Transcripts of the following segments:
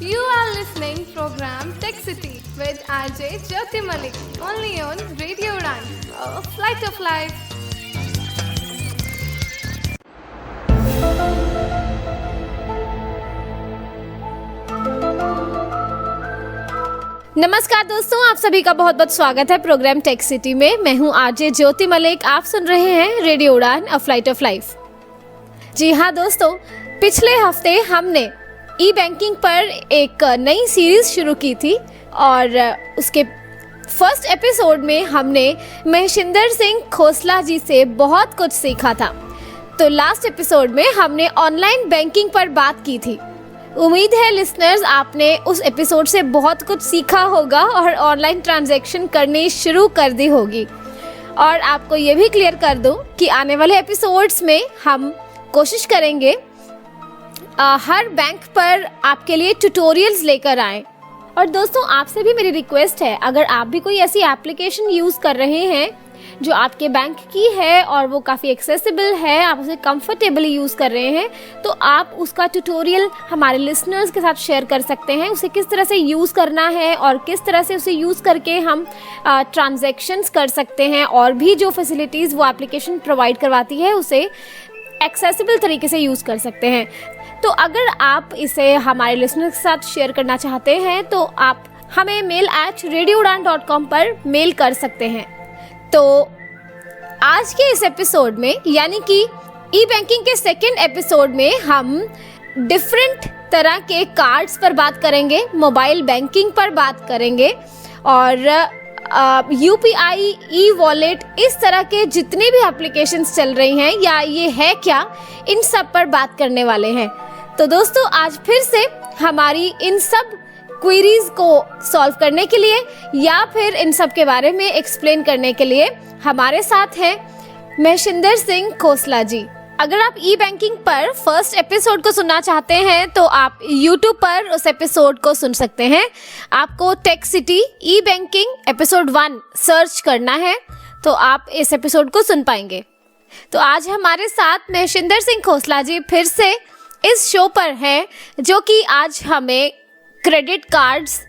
You are listening program Tech City with RJ Jyoti Malik, only on Radio Udan, a flight of life. नमस्कार दोस्तों, आप सभी का बहुत बहुत स्वागत है प्रोग्राम टेक सिटी में। मैं हूं आरजे ज्योति मलिक। आप सुन रहे हैं रेडियो उड़ान, अ फ्लाइट ऑफ लाइफ। जी हाँ दोस्तों, पिछले हफ्ते हमने ई बैंकिंग पर एक नई सीरीज शुरू की थी और उसके फर्स्ट एपिसोड में हमने महेशिंदर सिंह खोसला जी से बहुत कुछ सीखा था। तो लास्ट एपिसोड में हमने ऑनलाइन बैंकिंग पर बात की थी। उम्मीद है लिसनर्स आपने उस एपिसोड से बहुत कुछ सीखा होगा और ऑनलाइन ट्रांजैक्शन करनी शुरू कर दी होगी। और आपको ये भी क्लियर कर दूं कि आने वाले एपिसोड्स में हम कोशिश करेंगे हर बैंक पर आपके लिए ट्यूटोरियल्स लेकर आएं। और दोस्तों, आपसे भी मेरी रिक्वेस्ट है, अगर आप भी कोई ऐसी एप्लीकेशन यूज़ कर रहे हैं जो आपके बैंक की है और वो काफ़ी एक्सेसिबल है, आप उसे कंफर्टेबली यूज़ कर रहे हैं, तो आप उसका ट्यूटोरियल हमारे लिसनर्स के साथ शेयर कर सकते हैं। उसे किस तरह से यूज़ करना है और किस तरह से उसे यूज़ करके हम ट्रांजैक्शंस कर सकते हैं और भी जो फैसिलिटीज़ वो एप्लीकेशन प्रोवाइड करवाती है उसे एक्सेसिबल तरीके से यूज़ कर सकते हैं। तो अगर आप इसे हमारे लिसनर्स के साथ शेयर करना चाहते हैं तो आप हमें mail@radioudan.com पर मेल कर सकते हैं। तो आज के इस एपिसोड में, यानी कि ई बैंकिंग के सेकेंड एपिसोड में, हम डिफरेंट तरह के कार्ड्स पर बात करेंगे, मोबाइल बैंकिंग पर बात करेंगे और यूपीआई, ई वॉलेट, इस तरह के जितने भी एप्लीकेशंस चल रही हैं या ये है क्या, इन सब पर बात करने वाले हैं। तो दोस्तों, आज फिर से हमारी इन सब क्वेरीज को सॉल्व करने के लिए या फिर इन सब के बारे में एक्सप्लेन करने के लिए हमारे साथ हैं महेशिंदर सिंह खोसला जी। अगर आप ई बैंकिंग पर फर्स्ट एपिसोड को सुनना चाहते हैं तो आप YouTube पर उस एपिसोड को सुन सकते हैं। आपको टेक सिटी ई बैंकिंग एपिसोड 1 सर्च करना है तो आप इस एपिसोड को सुन पाएंगे। तो आज हमारे साथ महेशिंदर सिंह खोसला जी फिर से इस शो पर हैं, जो कि आज हमें क्रेडिट कार्ड्स,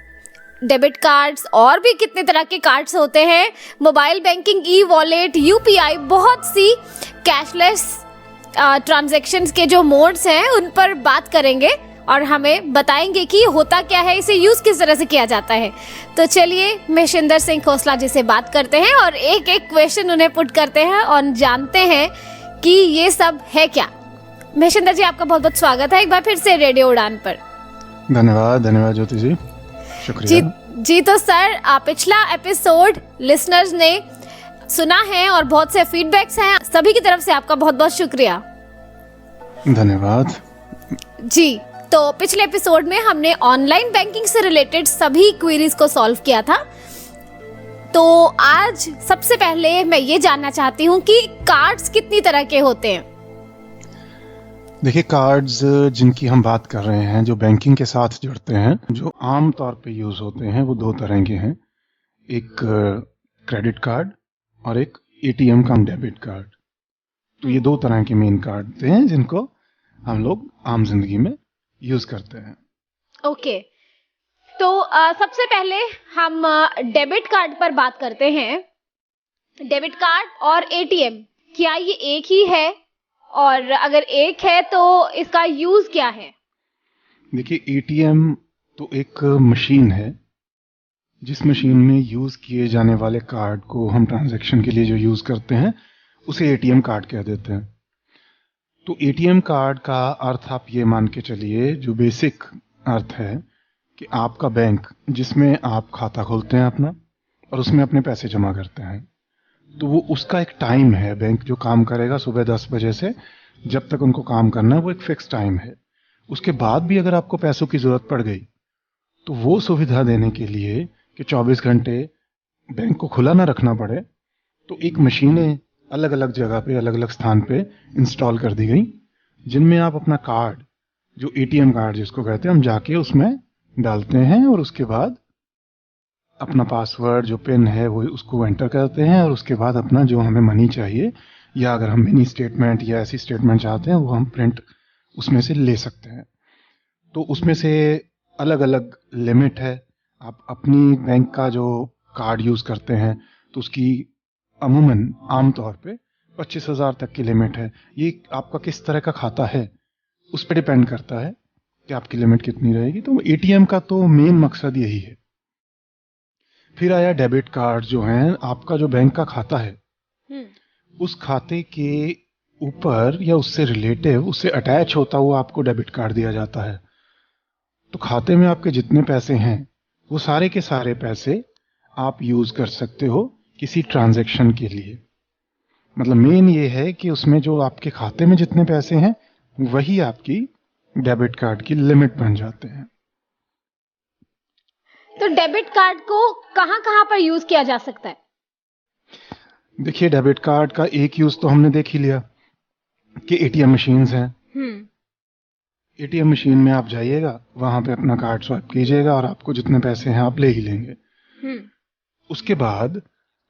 डेबिट कार्ड्स और भी कितने तरह के कार्ड्स होते हैं, mobile banking, e wallet, UPI, बहुत सी कैशलेस ट्रांजैक्शंस के जो मोड्स हैं उन पर बात करेंगे और हमें बताएंगे कि होता क्या है, इसे यूज़ किस तरह से किया जाता है। तो चलिए महेशिंदर सिंह खोसला जी से बात करते हैं और एक एक क्वेश्चन उन्हें पुट करते हैं और जानते हैं कि ये सब है क्या। महेशिंदर जी, आपका बहुत बहुत स्वागत है एक बार फिर से रेडियो उड़ान पर। धन्यवाद ज्योति जी, शुक्रिया। जी तो सर, पिछला एपिसोड लिसनर्स ने सुना है और बहुत से फीडबैक्स हैं, सभी की तरफ से आपका बहुत बहुत शुक्रिया। धन्यवाद जी। तो पिछले एपिसोड में हमने ऑनलाइन बैंकिंग से रिलेटेड सभी क्वेरीज को सॉल्व किया था। तो आज सबसे पहले मैं ये जानना चाहती हूँ कि कार्ड्स कितनी तरह के होते हैं। देखिए, कार्ड्स जिनकी हम बात कर रहे हैं, जो बैंकिंग के साथ जुड़ते हैं, जो आम तौर पे यूज होते हैं, वो दो तरह के हैं। एक क्रेडिट कार्ड और एक एटीएम का डेबिट कार्ड। तो ये दो तरह के मेन कार्ड हैं जिनको हम लोग आम जिंदगी में यूज करते हैं। ओके। तो सबसे पहले हम डेबिट कार्ड पर बात करते हैं। डेबिट कार्ड और एटीएम, क्या ये एक ही है? और अगर एक है तो इसका यूज क्या है? देखिए, एटीएम तो एक मशीन है जिस मशीन में यूज किए जाने वाले कार्ड को हम ट्रांजैक्शन के लिए जो यूज करते हैं उसे एटीएम कार्ड कह देते हैं। तो एटीएम कार्ड का अर्थ आप ये मान के चलिए, जो बेसिक अर्थ है कि आपका बैंक जिसमें आप खाता खोलते हैं अपना और उसमें अपने पैसे जमा करते हैं, तो वो उसका एक टाइम है। बैंक जो काम करेगा सुबह 10 बजे से जब तक उनको काम करना है, वो एक फिक्स टाइम है। उसके बाद भी अगर आपको पैसों की ज़रूरत पड़ गई तो वो सुविधा देने के लिए कि 24 घंटे बैंक को खुला ना रखना पड़े, तो एक मशीनें अलग अलग जगह पे, अलग अलग स्थान पे इंस्टॉल कर दी गई, जिनमें आप अपना कार्ड, जो एटीएम कार्ड जिसको कहते हैं, हम जाके उसमें डालते हैं और उसके बाद अपना पासवर्ड, जो पिन है, वो उसको एंटर करते हैं और उसके बाद अपना जो हमें मनी चाहिए या अगर हम मिनी स्टेटमेंट या ऐसी स्टेटमेंट चाहते हैं वो हम प्रिंट उसमें से ले सकते हैं। तो उसमें से अलग अलग लिमिट है। आप अपनी बैंक का जो कार्ड यूज करते हैं तो उसकी अमूमन आमतौर पे 25,000 तक की लिमिट है। ये आपका किस तरह का खाता है उस पर डिपेंड करता है कि आपकी लिमिट कितनी रहेगी। तो एटीएम का तो मेन मकसद यही है। फिर आया डेबिट कार्ड जो है, आपका जो बैंक का खाता है उस खाते के ऊपर या उससे रिलेटिव, उससे अटैच होता हुआ आपको डेबिट कार्ड दिया जाता है। तो खाते में आपके जितने पैसे हैं वो सारे के सारे पैसे आप यूज कर सकते हो किसी ट्रांजैक्शन के लिए। मतलब मेन ये है कि उसमें जो आपके खाते में जितने पैसे हैं वही आपकी डेबिट कार्ड की लिमिट बन जाते हैं। तो डेबिट कार्ड को कहाँ पर यूज किया जा सकता है? देखिए, डेबिट कार्ड का एक यूज तो हमने देख ही लिया कि एटीएम मशीन्स हैं। एटीएम मशीन में आप जाइएगा, वहां पे अपना कार्ड स्वाइप कीजिएगा और आपको जितने पैसे हैं आप ले ही लेंगे। उसके बाद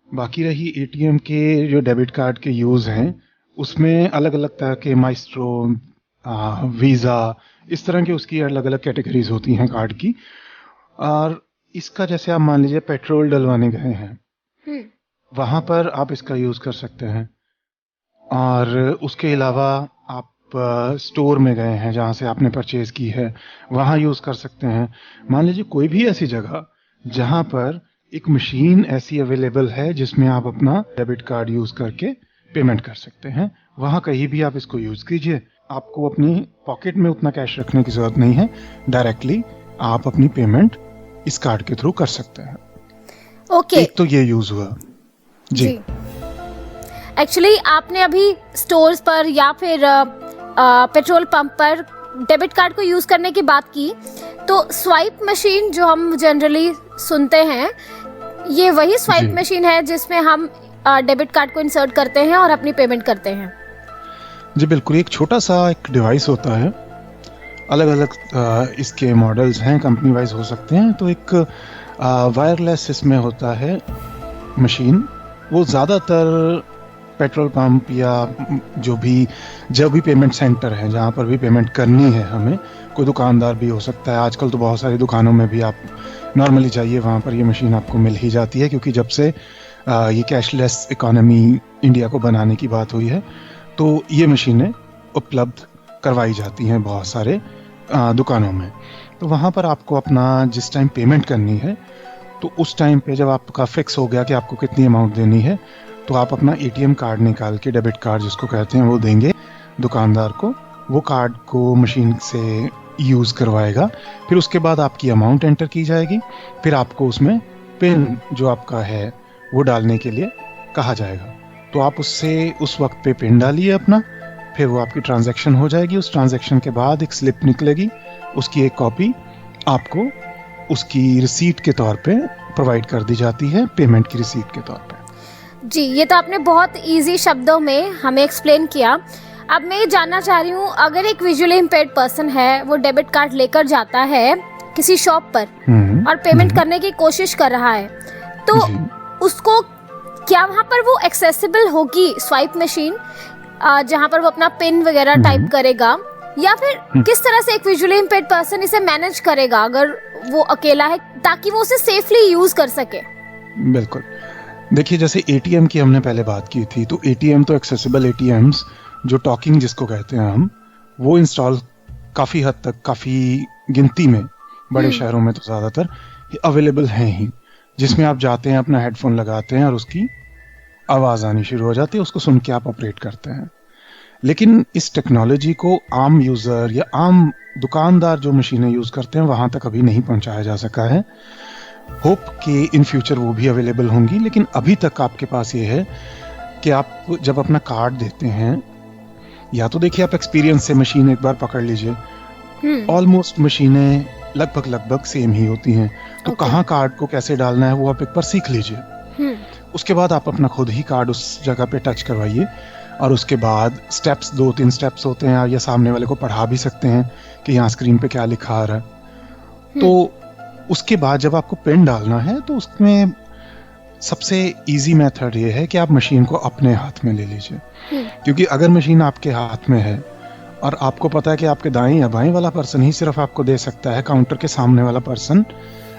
बाकी रही एटीएम के जो डेबिट कार्ड के यूज हैं, उसमें अलग अलग तरह के माइस्ट्रो, वीजा, इस तरह की उसकी अलग अलग कैटेगरीज होती हैं कार्ड की। और इसका जैसे आप मान लीजिए पेट्रोल डलवाने गए हैं, वहां पर आप इसका यूज कर सकते हैं। और उसके अलावा आप स्टोर में गए हैं जहां से आपने परचेज की है, वहां यूज कर सकते हैं। मान लीजिए कोई भी ऐसी जगह जहां पर एक मशीन ऐसी अवेलेबल है जिसमें आप अपना डेबिट कार्ड यूज करके पेमेंट कर सकते हैं, वहां कहीं भी आप इसको यूज कीजिए। आपको अपनी पॉकेट में उतना कैश रखने की जरूरत नहीं है, डायरेक्टली आप अपनी पेमेंट इस कार्ड के थ्रू कर सकते हैं। ओके। एक तो ये यूज हुआ जी। एक्चुअली आपने अभी स्टोर्स पर या फिर पेट्रोल पंप पर डेबिट कार्ड को यूज करने की बात की, तो स्वाइप मशीन जो हम जनरली सुनते हैं, ये वही स्वाइप मशीन है जिसमें हम डेबिट कार्ड को इंसर्ट करते हैं और अपनी पेमेंट करते हैं? जी बिल्कुल, एक छोटा सा एक डिवाइस होता है, अलग अलग इसके मॉडल्स हैं, कंपनी वाइज हो सकते हैं। तो एक वायरलेस इसमें होता है मशीन, वो ज़्यादातर पेट्रोल पंप या जो भी पेमेंट सेंटर है जहाँ पर भी पेमेंट करनी है हमें, कोई दुकानदार भी हो सकता है। आजकल तो बहुत सारी दुकानों में भी आप नॉर्मली जाइए, वहाँ पर ये मशीन आपको मिल ही जाती है, क्योंकि जब से ये कैशलेस इकोनॉमी इंडिया को बनाने की बात हुई है तो ये मशीनें उपलब्ध करवाई जाती हैं बहुत सारे दुकानों में। तो वहाँ पर आपको अपना जिस टाइम पेमेंट करनी है, तो उस टाइम पे जब आपका फिक्स हो गया कि आपको कितनी अमाउंट देनी है, तो आप अपना एटीएम कार्ड निकाल के, डेबिट कार्ड जिसको कहते हैं, वो देंगे दुकानदार को। वो कार्ड को मशीन से यूज़ करवाएगा। फिर उसके बाद आपकी अमाउंट एंटर की जाएगी, फिर आपको उसमें पिन जो आपका है वो डालने के लिए कहा जाएगा। तो आप उससे उस वक्त पे पिन डालिए अपना, फिर वो आपकी ट्रांजैक्शन हो जाएगी। उस ट्रांजैक्शन के बाद एक स्लिप निकलेगी, उसकी एक कॉपी आपको उसकी रिसीट के तौर पे प्रोवाइड कर दी जाती है, पेमेंट की रिसीट के तौर पे। जी, ये तो आपने बहुत इजी शब्दों में हमें एक्सप्लेन किया। अब मैं ये जानना चाह रही हूँ, अगर एक विजुअली इम्पेयर्ड पर्सन है, वो डेबिट कार्ड लेकर जाता है किसी शॉप पर और पेमेंट करने की कोशिश कर रहा है, तो उसको क्या वहाँ पर वो एक्सेसिबल होगी स्वाइप मशीन, जहाँ पर वो अपना पिन वगैरह टाइप करेगा, या फिर किस तरह से एक विजुअली इम्पेयर्ड पर्सन इसे मैनेज करेगा अगर वो अकेला है, ताकि वो उसे सेफली यूज कर सके? बिल्कुल, देखिए जैसे एटीएम की हमने पहले बात की थी, तो एटीएम तो एक्सेसिबल एटीएम्स जो टॉकिंग जिसको कहते हैं हम, वो इंस्टॉल काफ़ी हद तक, काफ़ी गिनती में बड़े शहरों में तो ज़्यादातर अवेलेबल हैं ही, जिसमें आप जाते हैं, अपना हेडफोन लगाते हैं और उसकी आवाज़ आनी शुरू हो जाती है, उसको सुन के आप ऑपरेट करते हैं। लेकिन इस टेक्नोलॉजी को आम यूज़र या आम दुकानदार जो मशीनें यूज़ करते हैं वहाँ तक अभी नहीं पहुँचाया जा सका है। होप कि इन फ्यूचर वो भी अवेलेबल होंगी, लेकिन अभी तक आपके पास ये है कि आप जब अपना कार्ड देते हैं, या तो देखिए आप एक्सपीरियंस से मशीन एक बार पकड़ लीजिए, ऑलमोस्ट मशीनें लगभग सेम ही होती हैं। तो कहाँ कार्ड को कैसे डालना है वो आप एक बार सीख लीजिए। उसके बाद आप अपना खुद ही कार्ड उस जगह पे टच करवाइए, और उसके बाद स्टेप्स 2-3 स्टेप्स होते हैं, या सामने वाले को पढ़ा भी सकते हैं कि यहाँ स्क्रीन पे क्या लिखा आ रहा है। तो उसके बाद जब आपको पिन डालना है, तो उसमें सबसे इजी मेथड ये है कि आप मशीन को अपने हाथ में ले लीजिए, क्योंकि अगर मशीन आपके हाथ में है और आपको पता है कि आपके दाएं या बाएं वाला पर्सन ही सिर्फ आपको दे सकता है, काउंटर के सामने वाला पर्सन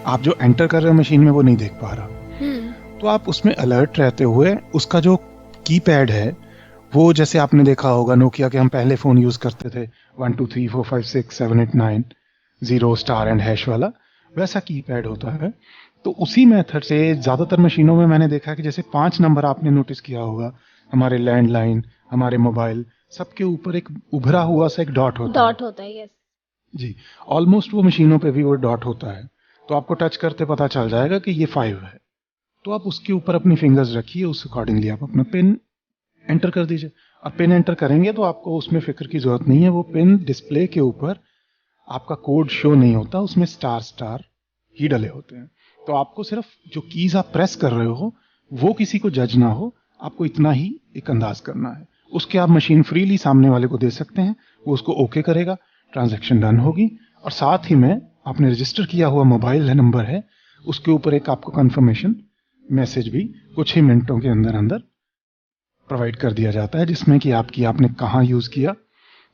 आप जो एंटर कर रहे हो मशीन में वो नहीं देख पा रहा। तो आप उसमें अलर्ट रहते हुए उसका जो कीपैड है, वो जैसे आपने देखा होगा नोकिया के हम पहले फोन यूज करते थे 1 2 3 4 5 6 7 8 9 0 स्टार एंड हैश वाला, वैसा कीपैड होता है। तो उसी मेथड से ज्यादातर मशीनों में मैंने देखा कि जैसे 5 नंबर आपने नोटिस किया होगा, हमारे लैंडलाइन, हमारे मोबाइल, सबके ऊपर एक उभरा हुआ सा एक डॉट होता है। यस जी, ऑलमोस्ट वो मशीनों पे भी वो डॉट होता है। तो आपको टच करते पता चल जाएगा कि ये 5 है। तो आप उसके ऊपर अपनी फिंगर्स रखिए, उस अकॉर्डिंगली आप अपना पिन एंटर कर दीजिए। और पिन एंटर करेंगे तो आपको उसमें फिक्र की जरूरत नहीं है, वो पिन डिस्प्ले के ऊपर आपका कोड शो नहीं होता, उसमें स्टार स्टार ही डले होते हैं। तो आपको सिर्फ जो कीज आप प्रेस कर रहे हो वो किसी को जज ना हो, आपको इतना ही एक अंदाज करना है। उसके आप मशीन फ्रीली सामने वाले को दे सकते हैं, वो उसको ओके करेगा, ट्रांजैक्शन डन होगी। और साथ ही में आपने रजिस्टर किया हुआ मोबाइल नंबर है, उसके ऊपर एक आपको कंफर्मेशन मैसेज भी कुछ ही मिनटों के अंदर अंदर प्रोवाइड कर दिया जाता है, जिसमें कि आपने कहाँ यूज किया,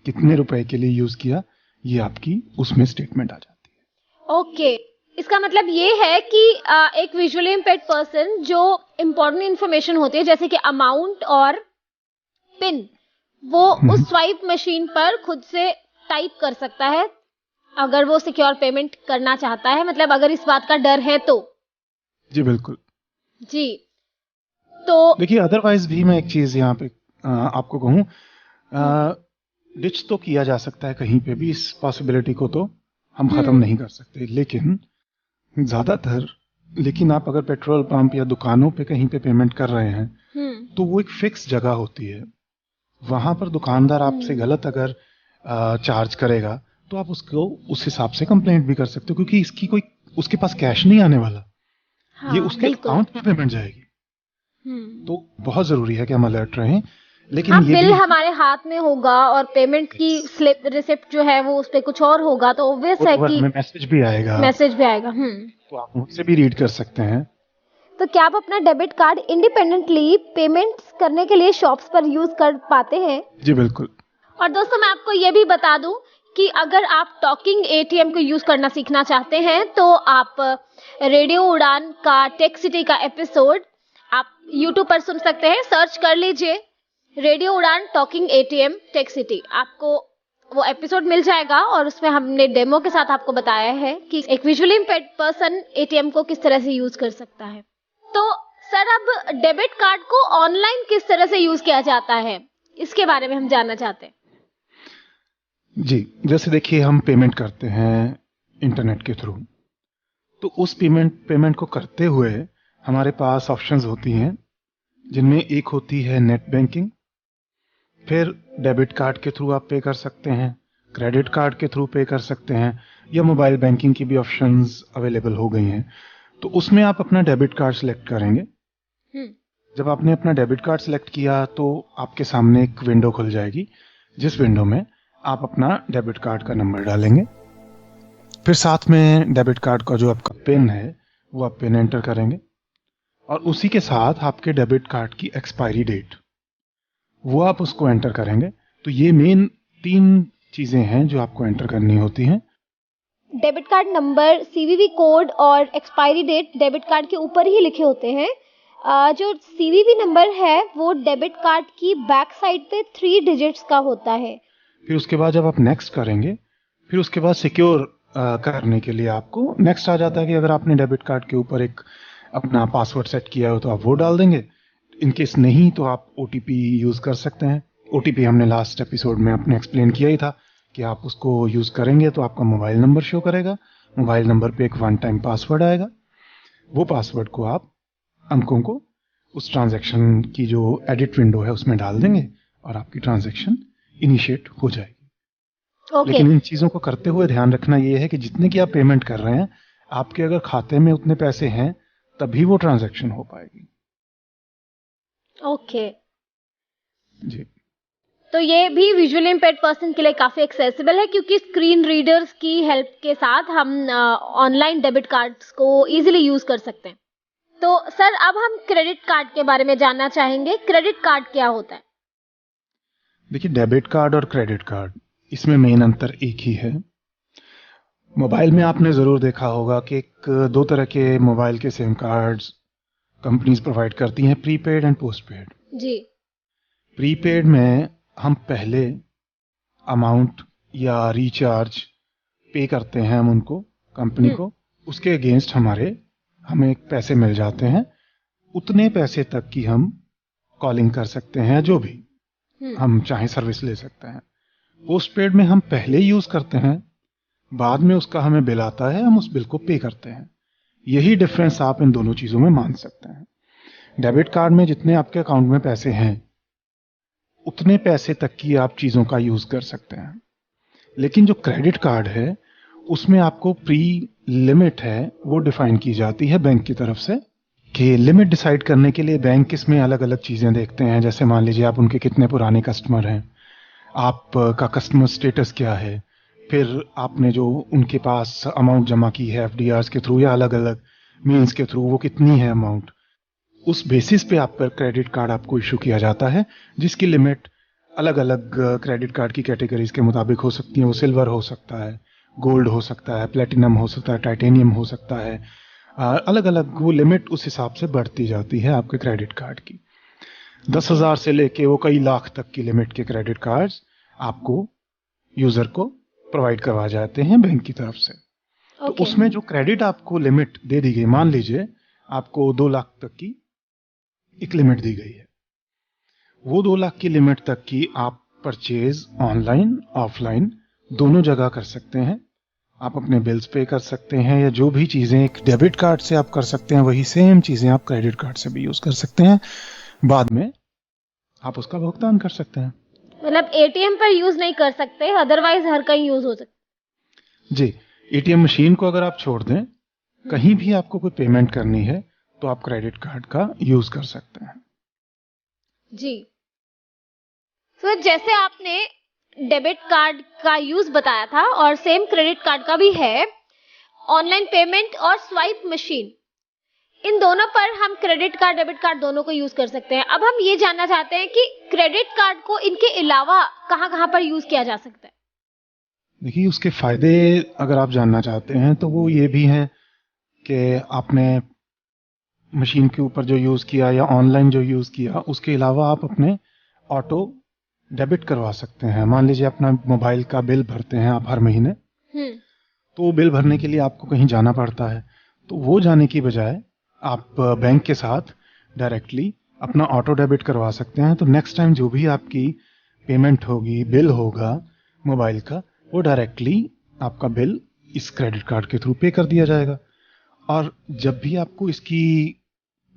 कितने रुपए के लिए यूज किया, ये आपकी उसमें स्टेटमेंट आ जाती है। ओके, इसका मतलब ये है कि एक विजुअली इम्पेयर्ड पर्सन जो इम्पोर्टेंट इंफॉर्मेशन होती है जैसे कि अमाउंट और पिन, वो उस स्वाइप मशीन पर खुद से टाइप कर सकता है अगर वो सिक्योर पेमेंट करना चाहता है, मतलब अगर इस बात का डर है तो। जी बिल्कुल जी। तो देखिए, अदरवाइज भी मैं एक चीज यहाँ पे आपको कहूँ, डिच तो किया जा सकता है कहीं पे भी, इस पॉसिबिलिटी को तो हम खत्म नहीं कर सकते, लेकिन लेकिन आप अगर पेट्रोल पंप या दुकानों पे कहीं पे पेमेंट कर रहे हैं तो वो एक फिक्स जगह होती है, वहां पर दुकानदार आपसे गलत अगर चार्ज करेगा तो आप उसको उस हिसाब से कंप्लेंट भी कर सकते हो, क्योंकि इसकी कोई उसके पास कैश नहीं आने वाला। हाँ, ये उसके अकाउंट में पेमेंट जाएगी। तो बहुत जरूरी है कि हम अलर्ट रहें। लेकिन अब ये बिल भी हमारे हाथ में होगा और पेमेंट की स्लिप रिसिप्ट जो है वो उस पे कुछ और होगा, तो ऑब्वियस है कि हमें मैसेज भी आएगा, तो आप मुझसे भी रीड कर सकते हैं। तो क्या आप अपना डेबिट कार्ड इंडिपेंडेंटली पेमेंट्स करने के लिए शॉप्स पर यूज कर पाते हैं? जी बिल्कुल। और दोस्तों मैं आपको ये भी बता दूं कि अगर आप टॉकिंग एटीएम को यूज करना सीखना चाहते हैं तो आप रेडियो उड़ान का टेक सिटी का एपिसोड आप यूट्यूब पर सुन सकते हैं, सर्च कर लीजिए रेडियो उड़ान टॉकिंग एटीएम टेक सिटी, आपको वो एपिसोड मिल जाएगा। और उसमें हमने डेमो के साथ आपको बताया है कि एक विजुअली इम्पेयर्ड पर्सन एटीएम को किस तरह से यूज कर सकता है। तो सर, अब डेबिट कार्ड को ऑनलाइन किस तरह से यूज किया जाता है, इसके बारे में हम जानना चाहते हैं। जी, जैसे देखिए, हम पेमेंट करते हैं इंटरनेट के थ्रू, तो उस पेमेंट को करते हुए हमारे पास ऑप्शंस होती हैं, जिनमें एक होती है नेट बैंकिंग, फिर डेबिट कार्ड के थ्रू आप पे कर सकते हैं, क्रेडिट कार्ड के थ्रू पे कर सकते हैं, या मोबाइल बैंकिंग की भी ऑप्शंस अवेलेबल हो गई हैं। तो उसमें आप अपना डेबिट कार्ड सिलेक्ट करेंगे। जब आपने अपना डेबिट कार्ड सिलेक्ट किया तो आपके सामने एक विंडो खुल जाएगी, जिस विंडो में आप अपना डेबिट कार्ड का नंबर डालेंगे, फिर साथ में डेबिट कार्ड का जो आपका पिन है वो आप पिन एंटर करेंगे, और उसी के साथ आपके डेबिट कार्ड की एक्सपायरी डेट वो आप उसको एंटर करेंगे। तो ये मेन 3 चीजें हैं जो आपको एंटर करनी होती हैं। Debit card number, CVV code और एक्सपायरी डेट डेबिट कार्ड के ऊपर ही लिखे होते हैं। जो सीवीवी नंबर है वो डेबिट कार्ड की बैक साइड पे 3 डिजिट्स का होता है। फिर उसके बाद जब आप नेक्स्ट करेंगे, फिर उसके बाद सिक्योर करने के लिए आपको नेक्स्ट आ जाता है कि अगर आपने डेबिट कार्ड के ऊपर एक अपना पासवर्ड सेट किया हो तो आप वो डाल देंगे, इनकेस नहीं तो आप ओटीपी यूज कर सकते हैं। ओटीपी हमने लास्ट एपिसोड में अपने एक्सप्लेन किया ही था कि आप उसको यूज करेंगे तो आपका मोबाइल नंबर शो करेगा, मोबाइल नंबर पे एक 1 टाइम पासवर्ड आएगा, वो पासवर्ड को आप अंकों को उस ट्रांजैक्शन की जो एडिट विंडो है उसमें डाल देंगे और आपकी ट्रांजैक्शन इनिशिएट हो जाएगी। लेकिन इन चीजों को करते हुए ध्यान रखना ये है कि जितने की आप पेमेंट कर रहे हैं, आपके अगर खाते में उतने पैसे हैं तभी वो ट्रांजैक्शन हो पाएगी। ओके जी। तो ये भी विजुअली इम्पेयर्ड पर्सन के लिए काफी एक्सेसिबल है, क्योंकि स्क्रीन रीडर्स की हेल्प के साथ हम ऑनलाइन डेबिट कार्ड्स को इजीली यूज कर सकते हैं। तो सर, अब हम क्रेडिट कार्ड के बारे में जानना चाहेंगे। क्रेडिट कार्ड क्या होता है? देखिए, डेबिट कार्ड और क्रेडिट कार्ड इसमें मेन अंतर एक ही है। मोबाइल में आपने ज़रूर देखा होगा कि दो तरह के मोबाइल के सिम कार्ड्स कंपनीज प्रोवाइड करती हैं, प्रीपेड एंड पोस्टपेड। जी। प्रीपेड में हम पहले अमाउंट या रिचार्ज पे करते हैं हम उनको, कंपनी को, उसके अगेंस्ट हमें पैसे मिल जाते हैं। उतने पैसे तक की हम कॉलिंग कर सकते हैं, जो भी हम चाहे सर्विस ले सकते हैं। पोस्टपेड में हम पहले यूज करते हैं, बाद में उसका हमें बिल आता है, हम उस बिल को पे करते हैं। यही डिफरेंस आप इन दोनों चीजों में मान सकते हैं। डेबिट कार्ड में जितने आपके अकाउंट में पैसे हैं उतने पैसे तक की आप चीजों का यूज कर सकते हैं। लेकिन जो क्रेडिट कार्ड है उसमें आपको प्री लिमिट है वो डिफाइन की जाती है बैंक की तरफ से, कि लिमिट डिसाइड करने के लिए बैंक इसमें अलग अलग चीजें देखते हैं। जैसे मान लीजिए आप उनके कितने पुराने कस्टमर हैं, आपका कस्टमर स्टेटस क्या है, फिर आपने जो उनके पास अमाउंट जमा की है एफडीआर के थ्रू या अलग अलग मीन्स के थ्रू, वो कितनी है अमाउंट, उस बेसिस पे आप पर क्रेडिट कार्ड आपको इशू किया जाता है, जिसकी लिमिट अलग अलग क्रेडिट कार्ड की कैटेगरीज के मुताबिक हो सकती है। वो सिल्वर हो सकता है, गोल्ड हो सकता है, प्लेटिनम हो सकता है, टाइटेनियम हो सकता है, अलग अलग वो लिमिट उस हिसाब से बढ़ती जाती है आपके क्रेडिट कार्ड की। 10,000 से लेके वो कई लाख तक की लिमिट के क्रेडिट कार्ड्स आपको यूजर को प्रोवाइड करवा जाते हैं बैंक की तरफ से। तो उसमें जो क्रेडिट आपको लिमिट दे दी गई, मान लीजिए आपको 2 लाख तक की एक लिमिट दी गई है, वो 2 लाख की लिमिट तक की आप परचेज ऑनलाइन ऑफलाइन दोनों जगह कर सकते हैं। आप अपने बिल्स पे कर सकते हैं, या जो भी चीजें एक डेबिट कार्ड से आप कर सकते हैं वही सेम चीजें आप क्रेडिट कार्ड से भी यूज कर सकते हैं। बाद में आप उसका भुगतान कर सकते हैं। मतलब एटीएम पर यूज नहीं कर सकते, अदरवाइज हर कहीं यूज हो सकता। जी, एटीएम मशीन को अगर आप छोड़ दें, कहीं भी आपको कोई पेमेंट करनी है तो आप क्रेडिट कार्ड का यूज कर सकते हैं। जी। तो जैसे आपने डेबिट कार्ड का यूज बताया था और सेम क्रेडिट कार्ड का भी है, ऑनलाइन पेमेंट और स्वाइप मशीन, इन दोनों पर हम क्रेडिट कार्ड डेबिट कार्ड दोनों को यूज कर सकते हैं। अब हम ये जानना चाहते हैं कि क्रेडिट कार्ड को इनके अलावा कहां कहां पर यूज किया जा सकता है। देखिए, उसके फायदे अगर आप जानना चाहते हैं तो वो ये भी हैं कि आपने मशीन के ऊपर जो यूज किया या ऑनलाइन जो यूज किया, उसके अलावा आप अपने ऑटो डेबिट करवा सकते हैं। मान लीजिए अपना मोबाइल का बिल भरते हैं आप हर महीने, तो वो बिल भरने के लिए आपको कहीं जाना पड़ता है, तो वो जाने की बजाय आप बैंक के साथ डायरेक्टली अपना ऑटो डेबिट करवा सकते हैं। तो नेक्स्ट टाइम जो भी आपकी पेमेंट होगी, बिल होगा मोबाइल का, वो डायरेक्टली आपका बिल इस क्रेडिट कार्ड के थ्रू पे कर दिया जाएगा। और जब भी आपको इसकी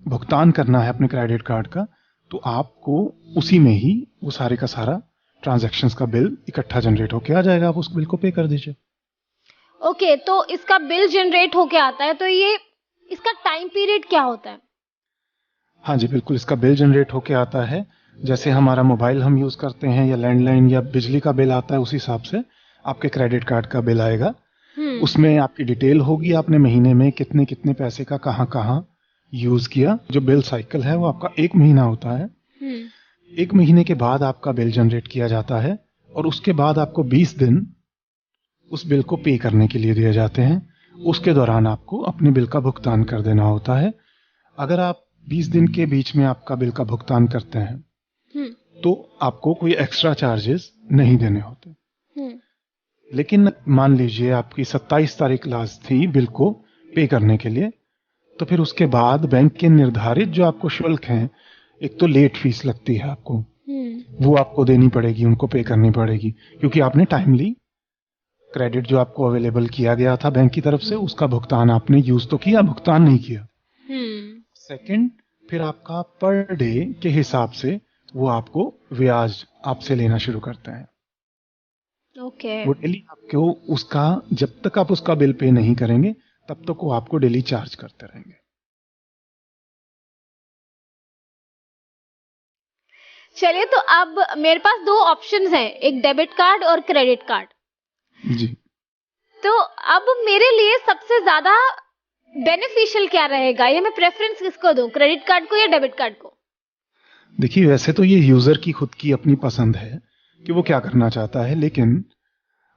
भुगतान करना है अपने क्रेडिट कार्ड का, तो आपको उसी में ही वो सारे का सारा ट्रांजैक्शंस का बिल इकट्ठा जनरेट होके आ जाएगा, आप उस बिल को पे कर दीजिए। ओके, तो इसका बिल जनरेट होके आता है, तो ये इसका टाइम पीरियड क्या होता है? हाँ जी, बिल्कुल, इसका बिल जनरेट होके आता है। जैसे हमारा मोबाइल हम यूज करते हैं या लैंडलाइन या बिजली का बिल आता है, उस हिसाब से आपके क्रेडिट कार्ड का बिल आएगा। उसमें आपकी डिटेल होगी, आपने महीने में कितने कितने पैसे का कहाँ कहाँ यूज किया। जो बिल साइकिल है वो आपका 1 महीना होता है। 1 महीने के बाद आपका बिल जनरेट किया जाता है और उसके बाद आपको 20 दिन उस बिल को पे करने के लिए दिए जाते हैं। उसके दौरान आपको अपने बिल का भुगतान कर देना होता है। अगर आप 20 दिन के बीच में आपका बिल का भुगतान करते हैं तो आपको कोई एक्स्ट्रा चार्जेस नहीं देने होते। लेकिन मान लीजिए आपकी 27 तारीख लास्ट थी बिल को पे करने के लिए, तो फिर उसके बाद बैंक के निर्धारित जो आपको शुल्क हैं, एक तो लेट फीस लगती है आपको, वो आपको देनी पड़ेगी, उनको पे करनी पड़ेगी, क्योंकि आपने टाइमली क्रेडिट जो आपको अवेलेबल किया गया था बैंक की तरफ से, उसका भुगतान आपने यूज तो किया, भुगतान नहीं किया। सेकंड, फिर आपका पर डे के हिसाब से वो आपको ब्याज आपसे लेना शुरू करते हैं। वो डेली आपको उसका, जब तक आप उसका बिल पे नहीं करेंगे तब तक वो आपको डेली चार्ज करते रहेंगे। चलिए, तो अब मेरे पास 2 ऑप्शंस हैं, एक डेबिट कार्ड और क्रेडिट कार्ड। जी। तो अब मेरे लिए सबसे ज्यादा बेनिफिशियल क्या रहेगा, या मैं प्रेफरेंस किसको दूं, क्रेडिट कार्ड को या डेबिट कार्ड को? देखिए, वैसे तो ये यूजर की खुद की अपनी पसंद है कि वो क्या करना चाहता है, लेकिन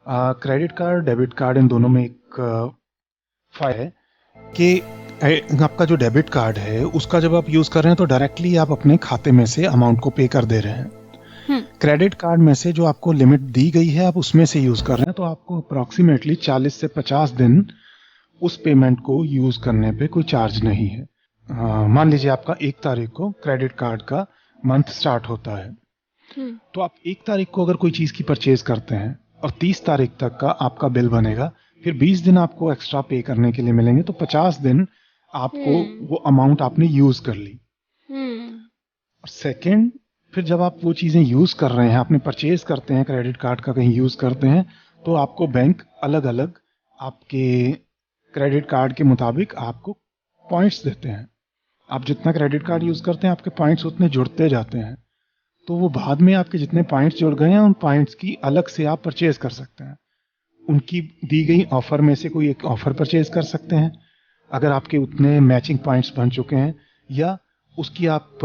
क्रेडिट कार्ड, डेबिट कार्ड, इन दोनों में एक फायदा है कि आपका जो डेबिट कार्ड है उसका जब आप यूज कर रहे हैं तो डायरेक्टली आप अपने खाते में से अमाउंट को पे कर दे रहे हैं। क्रेडिट कार्ड में से जो आपको लिमिट दी गई है आप उसमें से यूज कर रहे हैं, तो आपको अप्रोक्सीमेटली 40 से 50 दिन उस पेमेंट को यूज करने पे कोई चार्ज नहीं है। मान लीजिए आपका 1 तारीख को क्रेडिट कार्ड का मंथ स्टार्ट होता है, तो आप 1 तारीख को अगर कोई चीज की परचेज करते हैं और 30 तारीख तक का आपका बिल बनेगा, फिर 20 दिन आपको एक्स्ट्रा पे करने के लिए मिलेंगे, तो 50 दिन आपको वो अमाउंट आपने यूज कर ली। और सेकंड, फिर जब आप वो चीजें यूज कर रहे हैं, आपने परचेज करते हैं क्रेडिट कार्ड का, कहीं यूज करते हैं, तो आपको बैंक अलग अलग आपके क्रेडिट कार्ड के मुताबिक आपको पॉइंट्स देते हैं। आप जितना क्रेडिट कार्ड यूज करते हैं आपके पॉइंट्स उतने जुड़ते जाते हैं, तो वो बाद में आपके जितने पॉइंट्स जुड़ गए हैं उन पॉइंट्स की अलग से आप परचेज कर सकते हैं। उनकी दी गई ऑफर में से कोई एक ऑफर परचेज कर सकते हैं अगर आपके उतने मैचिंग पॉइंट्स बन चुके हैं, या उसकी आप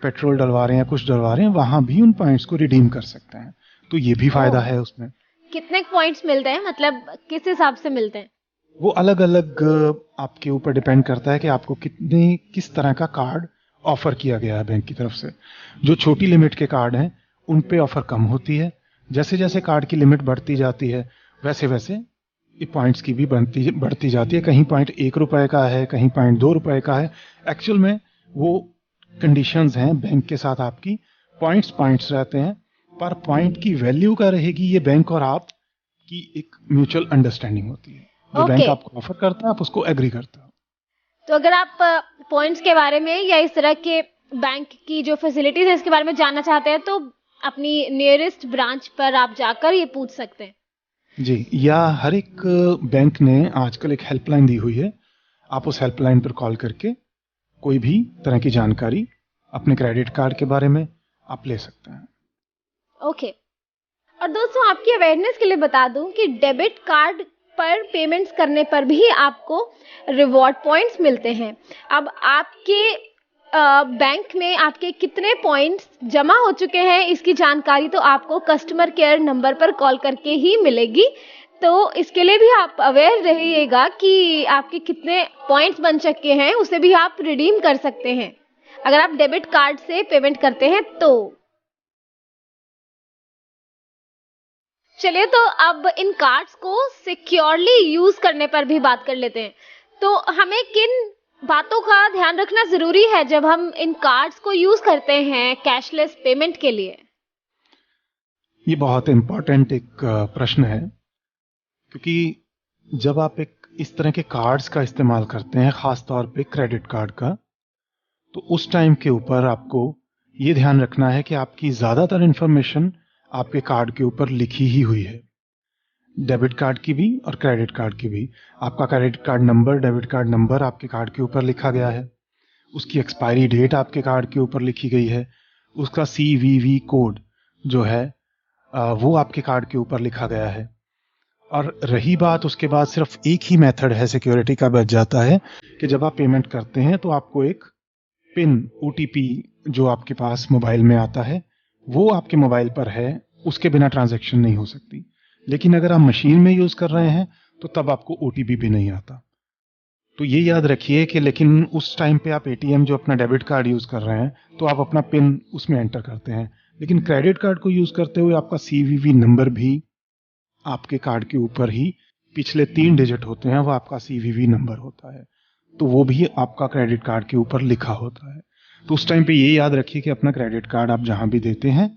पेट्रोल डलवा रहे हैं या कुछ डलवा रहे हैं, वहां भी उन पॉइंट्स को रिडीम कर सकते हैं। तो ये भी फायदा है उसमें। कितने पॉइंट्स मिलते हैं, मतलब किस हिसाब से मिलते हैं? वो अलग अलग आपके ऊपर डिपेंड करता है कि आपको किस तरह का कार्ड ऑफर किया गया है बैंक की तरफ से। जो छोटी लिमिट के कार्ड हैं उन पे ऑफर कम होती है, जैसे जैसे कार्ड की लिमिट बढ़ती जाती है वैसे वैसे ये पॉइंट्स की भी बढ़ती जाती है। कहीं पॉइंट 1 रुपए का है, कहीं पॉइंट 2 रुपए का है। एक्चुअल में वो कंडीशंस हैं बैंक के साथ, आपकी पॉइंट्स रहते हैं, पर पॉइंट की वैल्यू क्या रहेगी ये बैंक और आप की एक म्यूचुअल अंडरस्टैंडिंग होती है। जो बैंक आपको ऑफर करता है आप उसको एग्री करते हो। तो अगर आप पॉइंट्स के बारे में या इस तरह के बैंक की जो फैसिलिटीज है इसके बारे में जानना चाहते हैं तो अपनी नियरेस्ट ब्रांच पर आप जाकर ये पूछ सकते हैं जी, या हर एक बैंक ने आजकल एक हेल्पलाइन दी हुई है, आप उस हेल्पलाइन पर कॉल करके कोई भी तरह की जानकारी अपने क्रेडिट कार्ड के बारे में आप ले सकते हैं। ओके। और दोस्तों आपकी अवेयरनेस के लिए बता दूं कि डेबिट कार्ड पर पेमेंट्स करने पर भी आपको रिवॉर्ड पॉइंट्स मिलते हैं। अब आपके बैंक में आपके कितने पॉइंट्स जमा हो चुके हैं इसकी जानकारी तो आपको कस्टमर केयर नंबर पर कॉल करके ही मिलेगी, तो इसके लिए भी आप अवेयर रहिएगा कि आपके कितने पॉइंट्स बन चुके हैं, उसे भी आप रिडीम कर सकते हैं अगर आप डेबिट कार्ड से पेमेंट करते हैं तो। चलिए तो अब इन कार्ड्स को सिक्योरली यूज करने पर भी बात कर लेते हैं। तो हमें किन बातों का ध्यान रखना जरूरी है जब हम इन कार्ड्स को यूज करते हैं कैशलेस पेमेंट के लिए? ये बहुत इम्पोर्टेंट एक प्रश्न है, क्योंकि जब आप एक इस तरह के कार्ड्स का इस्तेमाल करते हैं, खास तौर पे क्रेडिट कार्ड का, तो उस टाइम के ऊपर आपको ये ध्यान रखना है कि आपकी ज्यादातर इंफॉर्मेशन आपके कार्ड के ऊपर लिखी ही हुई है, डेबिट कार्ड की भी और क्रेडिट कार्ड की भी। आपका credit card number, debit card number आपके कार्ड के ऊपर लिखा गया है, उसकी एक्सपायरी डेट आपके कार्ड के ऊपर लिखी गई है, उसका CVV कोड जो है वो आपके कार्ड के ऊपर लिखा गया है। और रही बात उसके बाद सिर्फ एक ही मेथड है सिक्योरिटी का बच जाता है कि जब आप पेमेंट करते हैं तो आपको एक पिन OTP जो आपके पास मोबाइल में आता है वो आपके मोबाइल पर है, उसके बिना ट्रांजैक्शन नहीं हो सकती। लेकिन अगर आप मशीन में यूज कर रहे हैं तो तब आपको OTP भी नहीं आता। तो ये याद रखिए कि लेकिन उस टाइम पे आप ATM जो अपना डेबिट कार्ड यूज कर रहे हैं तो आप अपना पिन उसमें एंटर करते हैं, लेकिन क्रेडिट कार्ड को यूज करते हुए आपका CVV नंबर भी आपके कार्ड के ऊपर ही पिछले 3 डिजिट होते हैं, वो आपका CVV नंबर होता है, तो वो भी आपका क्रेडिट कार्ड के ऊपर लिखा होता है। तो उस टाइम पे ये याद रखिए कि अपना क्रेडिट कार्ड आप जहां भी देते हैं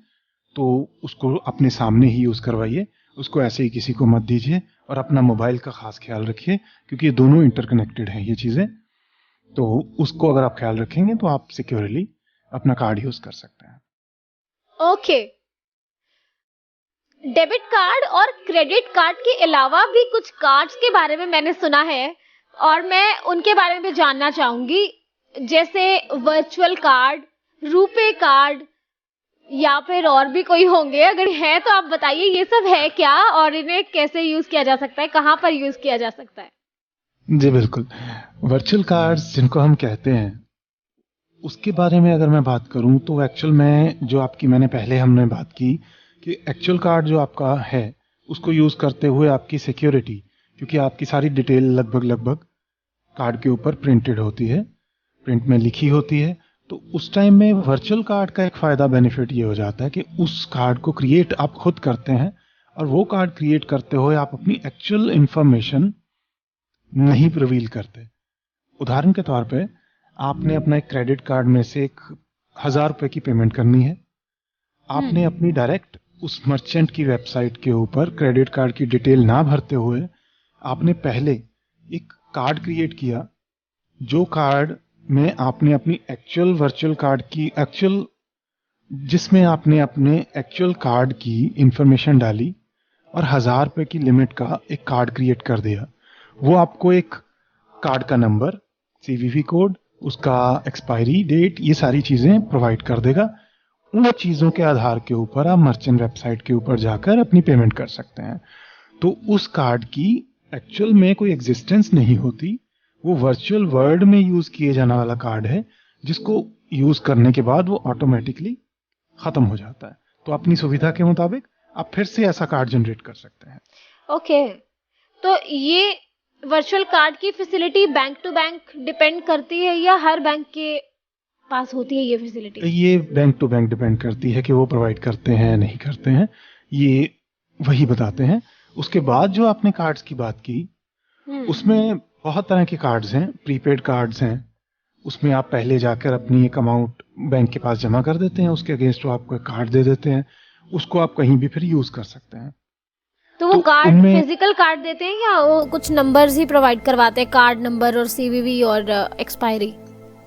तो उसको अपने सामने ही यूज करवाइए, उसको ऐसे ही किसी को मत दीजिए, और अपना मोबाइल का खास ख्याल रखिए क्योंकि ये दोनों इंटरकनेक्टेड हैं ये चीजें। तो उसको अगर आप ख्याल रखेंगे तो आप सिक्योरली अपना कार्ड यूज कर सकते हैं। ओके। डेबिट कार्ड और क्रेडिट कार्ड के अलावा भी कुछ कार्ड्स के बारे में मैंने सुना है और मैं उनके बारे में भी जानना चाहूंगी, जैसे वर्चुअल कार्ड, रुपे कार्ड या फिर और भी कोई होंगे। अगर है तो आप बताइए ये सब है क्या और इन्हें कैसे यूज किया जा सकता है, कहां पर यूज किया जा सकता है? जी बिल्कुल, वर्चुअल कार्ड्स जिनको हम कहते हैं उसके बारे में अगर मैं बात करूं तो एक्चुअल में जो आपकी मैंने पहले हमने बात की कि एक्चुअल कार्ड जो आपका है उसको यूज करते हुए आपकी सिक्योरिटी, क्योंकि आपकी सारी डिटेल लगभग कार्ड के ऊपर प्रिंटेड होती है, प्रिंट में लिखी होती है, तो उस टाइम में वर्चुअल कार्ड का एक फायदा बेनिफिट ये हो जाता है कि उस कार्ड को क्रिएट आप खुद करते हैं, और वो कार्ड क्रिएट करते हुए आप अपनी एक्चुअल इंफॉर्मेशन नहीं रिवील करते। उदाहरण के तौर पे आपने अपना एक क्रेडिट कार्ड में से 1,000 रुपए की पेमेंट करनी है, आपने अपनी डायरेक्ट उस मर्चेंट की वेबसाइट के ऊपर क्रेडिट कार्ड की डिटेल ना भरते हुए आपने पहले एक कार्ड क्रिएट किया, जो कार्ड में आपने अपनी एक्चुअल वर्चुअल कार्ड की जिसमें आपने अपने एक्चुअल कार्ड की इंफॉर्मेशन डाली और 1,000 रुपए की लिमिट का एक कार्ड क्रिएट कर दिया। वो आपको एक कार्ड का नंबर, CVV कोड, उसका एक्सपायरी डेट, ये सारी चीजें प्रोवाइड कर देगा। उन चीजों के आधार के ऊपर आप मर्चेंट वेबसाइट के ऊपर जाकर अपनी पेमेंट कर सकते हैं। तो उस कार्ड की एक्चुअल में कोई एग्जिस्टेंस नहीं होती, वो वर्चुअल वर्ल्ड में यूज किए जाने वाला कार्ड है, जिसको यूज करने के बाद वो ऑटोमेटिकली खत्म हो जाता है। तो अपनी सुविधा के मुताबिक आप फिर से ऐसा कार्ड जनरेट कर सकते हैं। ओके, तो ये वर्चुअल कार्ड की facility bank to bank depend करती है या हर बैंक के पास होती है ये फैसिलिटी? ये बैंक टू बैंक डिपेंड करती है कि वो प्रोवाइड करते हैं नहीं करते हैं, ये वही बताते हैं। उसके बाद जो आपने कार्ड्स की बात की, उसमें बहुत तरह के कार्ड्स हैं। प्रीपेड कार्ड्स हैं, उसमें आप पहले जाकर अपनी एक अमाउंट बैंक के पास जमा कर देते हैं, उसके अगेंस्ट वो आपको एक कार्ड दे देते हैं, उसको आप कहीं भी फिर यूज कर सकते हैं। तो वो कार्ड फिजिकल कार्ड देते हैं या वो कुछ नंबर्स ही प्रोवाइड करवाते हैं, कार्ड नंबर और CVV और एक्सपायरी?